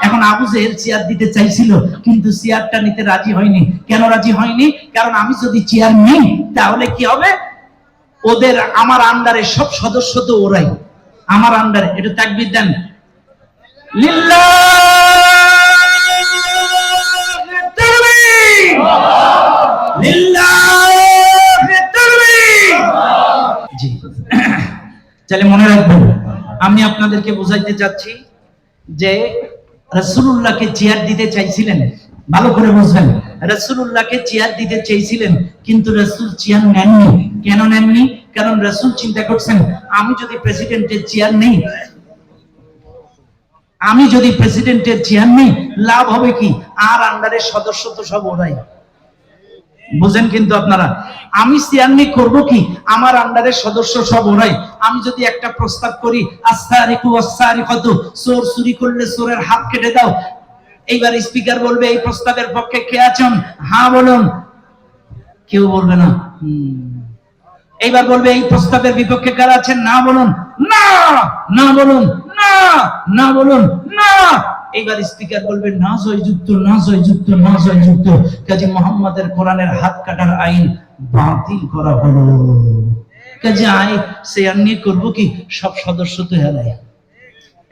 এখন আবু জেহেল চেয়ার দিতে চাইছিল, কিন্তু চেয়ারটা নিতে রাজি হয়নি। কেন রাজি হয়নি? কারণ আমি যদি চেয়ার নিই তাহলে কি হবে? ওদের, আমার আন্ডারে সব সদস্য তো ওরাই আমার আন্ডারে। এটা তাকবীর দেন, লিল্লাহি তাকবীর, লিল্লাহি তাকবীর। জি, তাহলে মনে রাখবেন, আমি আপনাদেরকে বোঝাইতে চাচ্ছি যে রাসূলুল্লাহকে চেয়ার দিতে চাইছিলেন। ভালো করে বুঝবেন, রাসূলুল্লাহকে চেয়ার দিতে চেয়েছিলেন, কিন্তু রাসূল চেয়ার নেননি। কেন নেননি? কারণ রাসূল চিন্তা করছেন, আমি যদি প্রেসিডেন্টের চেয়ার নেই, লাভ হবে কি? আর আন্ডারের সদস্য তো সব ওরাই। বুঝেন কিন্তু আপনারা, আমি চেয়ার নিয়ে করবো কি? আমার আন্ডারের সদস্য সব ওরাই। আমি যদি একটা প্রস্তাব করি, আস-সারিকু ওয়াস-সারিকাতু, চোর চুরি করলে চোরের হাত কেটে দাও, এইবার স্পিকার বলবে এই প্রস্তাবের পক্ষে কে আছেন? হ্যাঁ বলুন। কেউ বলবে না। এইবার বলবে এই প্রস্তাবের বিপক্ষে কারা আছেন? না বলুন। না। না বলুন। না। না বলুন। না। এইবার স্পিকার বলবে না জয়যুক্ত, না জয়যুক্ত, না জয়যুক্ত। কাজী মুহাম্মাদের কোরআনের হাত কাটার আইন বাতিল করা হলো। কাজী চেয়ার নিয়ে করবো কি? সব সদস্য তো হেরায়।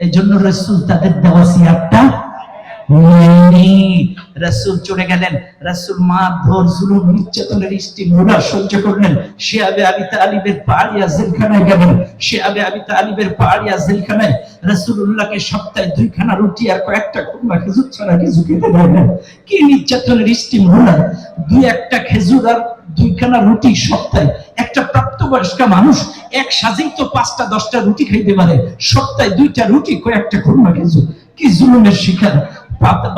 এই জন্য রাসূল তাদের দেওয়া চেয়ারটা রাসূল চলে গেলেন। রাসূল মারধর, জুলুম, নির্যাতনের স্টিমুলা সহ্য করলেন। শিয়াবে আবি তালিবের পাহাড়িয়া জেলখানায় গেলেন। শিয়াবে আবি তালিবের পাহাড়িয়া জেলখানায় রাসূলুল্লাহকে সপ্তাহে 2 খানা রুটি আর কয়েকটা কুমড়া খেজুর ছাড়া কিছু খেতে দেন। কি নির্যাতনের স্টিমুলা! 2-1টা খেজুর আর 2 খানা রুটি সপ্তাহে। একটা প্রাপ্তবয়স্ক মানুষ এক সাজেই তো 5টা-10টা রুটি খাইতে পারে, সপ্তাহে 2টা রুটি, কয়েকটা কুমড়া খেজুর। কি জুলুমের শিকার!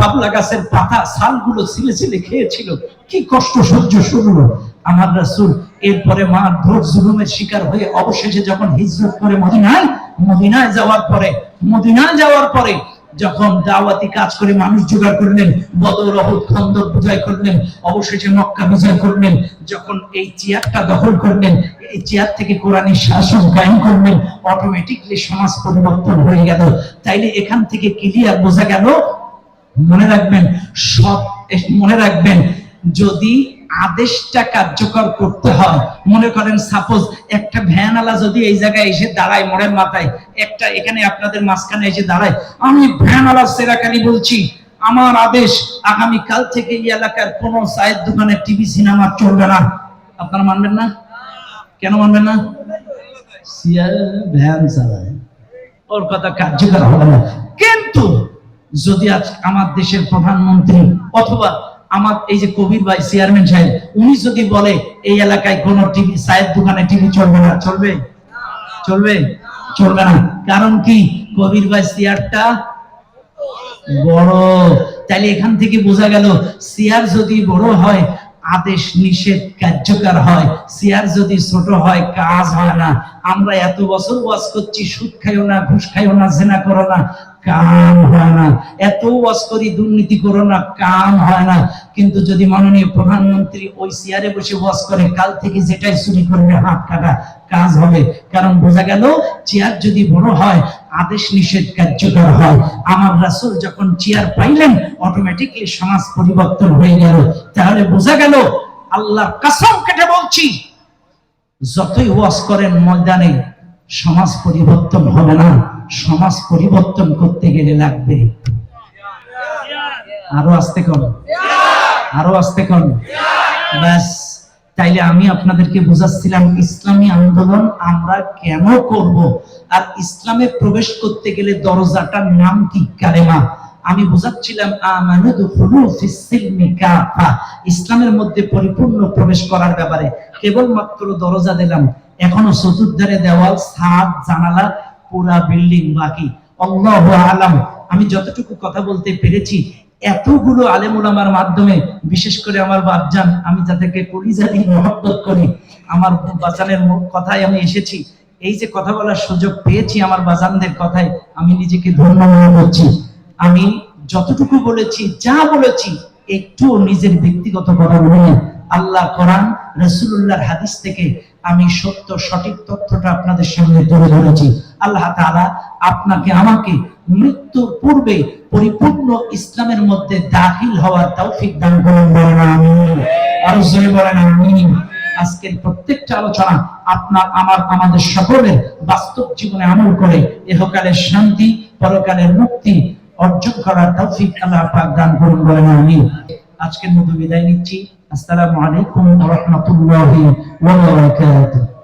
বাবলা গাছের পাতা ছালগুলো ছিলে ছিলে খেয়েছিল, কি কষ্ট সহ্য করলো আমার রাসূল। এরপরে মারধর, জুলুমের শিকার হয়ে অবশেষে যখন হিজরত করে মদিনায় যাওয়ার পরে যখন দাওয়াতি কাজ করে মানুষ জোগাড় করলেন, বদর, উহুদ, খন্দক বিজয় করলেন, অবশেষে মক্কা বিজয় করলেন, যখন এই চেয়ারটা দখল করলেন, এই চেয়ার থেকে কোরআনের শাসন কায়েম করলেন, অটোমেটিকলি সমাজ পরিবর্তন হয়ে গেল। তাইলে এখান থেকে ক্লিয়ার বোঝা গেল, মনে রাখবেন যদি আদেশটা কার্যকর করতে হয়, মনে করেন সাপোজ একটা ভ্যানওয়ালা যদি এই জায়গায় এসে দাঁড়ায়, মোড়ের মাথায় একটা, এখানে আপনাদের মাঝখানে এসে দাঁড়ায়, আমি ভ্যানওয়ালা সেরাকানি বলছি, আমার আদেশ আগামী কাল থেকে এই এলাকার কোন চায়ের দোকানে টিভি সিনেমা চলবে না। আপনারা মানবেন না? কেন মানবেন না? ভ্যান চালায়, ওর কথা কার্যকর হবে না। কিন্তু যদি আজ আমার দেশের প্রধানমন্ত্রী অথবা আমার এই যে কবির ভাই চেয়ারম্যান সাহেব, উনি যদি বলে এই এলাকায় কোন টিভি, চায়ের দোকানে টিভি চলবে না, চলবে? চলবে না। কারণ কি? কবির ভাই চেয়ারটা বড়। তাহলে এখান থেকে বোঝা গেল চেয়ার যদি বড় হয় আদেশ নিষেধ কার্যকর হয়, চেয়ার যদি ছোট হয় কাজ হয় না। আমরা এত বছর ওয়াজ করছি সুদ খাইও না, ঘুষ খাইও না, জেনা করো না, কাম হয় না। এত ওয়াজ করি দুর্নীতি করো না, কাম হয় না। কিন্তু যদি মাননীয় প্রধানমন্ত্রী ওই চেয়ারে বসে ওয়াজ করে, কাল থেকে যেটাই চুরি করবে হাত কাটা, কাজ হবে। কারণ বোঝা গেল চেয়ার যদি বড় হয় আদেশ নিষেধ কার্যকর হয়। আমার রাসূল যখন চেয়ার পাইলেন অটোমেটিকলি সমাজ পরিবর্তন হয়ে গেল। তাহলে বোঝা গেল, আল্লাহর কসম কেটে বলছি, যতই ওয়াজ করেন ময়দানে সমাজ পরিবর্তন হবে না। সমাজ পরিবর্তন করতে গেলে লাগবে আরো আস্তে কর, আরো আস্তে কর। ব্যাস, তাইলে আমি আপনাদেরকে বুঝাচ্ছিলাম ইসলামী আন্দোলন আমরা কেন করব, আর ইসলামে প্রবেশ করতে গেলে দরজাটার নাম কি? কালেমা। আমি বুঝাচ্ছিলাম আমানু দুখুলু ফিস সিলমি কাফা, ইসলামের মধ্যে পরিপূর্ণ প্রবেশ করার ব্যাপারে কেবলমাত্র দরজা দিলাম, এখনো চতুর্ধারে দেওয়াল, ছাদ, জানালা, পুরা বিল্ডিং বাকি। আল্লাহু আলাম। আমি যতটুকু কথা বলতে পেরেছি এতগুলো আলেম উলামার মাধ্যমে, বিশেষ করে আমার বাপজান, আমি যাদেরকে কলিজা দিয়ে মহব্বত করি, আমার বাজানের কথায় আমি এসেছি। এই যে কথা বলার সুযোগ পেয়েছি আমার বাজানদের কথায়, আমি নিজেকে ধন্য মনে করছি। আমি যতটুকু বলেছি, যা বলেছি, একটু নিজের ব্যক্তিগত কথা বলিনি। আল্লাহ কোরআন, রাসূলুল্লাহর হাদিস থেকে আমি সত্য সঠিক তথ্যটা আপনাদের সামনে তুলে ধরেছি। আল্লাহ তাআলা আপনাকে আমাকে মৃত্যুর পূর্বে পরিপূর্ণ ইসলামের মধ্যে দাখিল হওয়ার তৌফিক দান করুন, বলেন আমিন। আর জোরে বলেন আমিন। আজকের প্রত্যেকটা আলোচনা আপনার আমার আমাদের সকলের বাস্তব জীবনে আমল করে ইহকালের শান্তি পরকালের মুক্তি অর্জন করার তৌফিক আল্লাহ পাক দান করুন, বলেন আমিন। আজকের মতো বিদায় নিচ্ছি। আসসালামু আলাইকুম ওয়া রাহমাতুল্লাহি ওয়া বারাকাতুহু।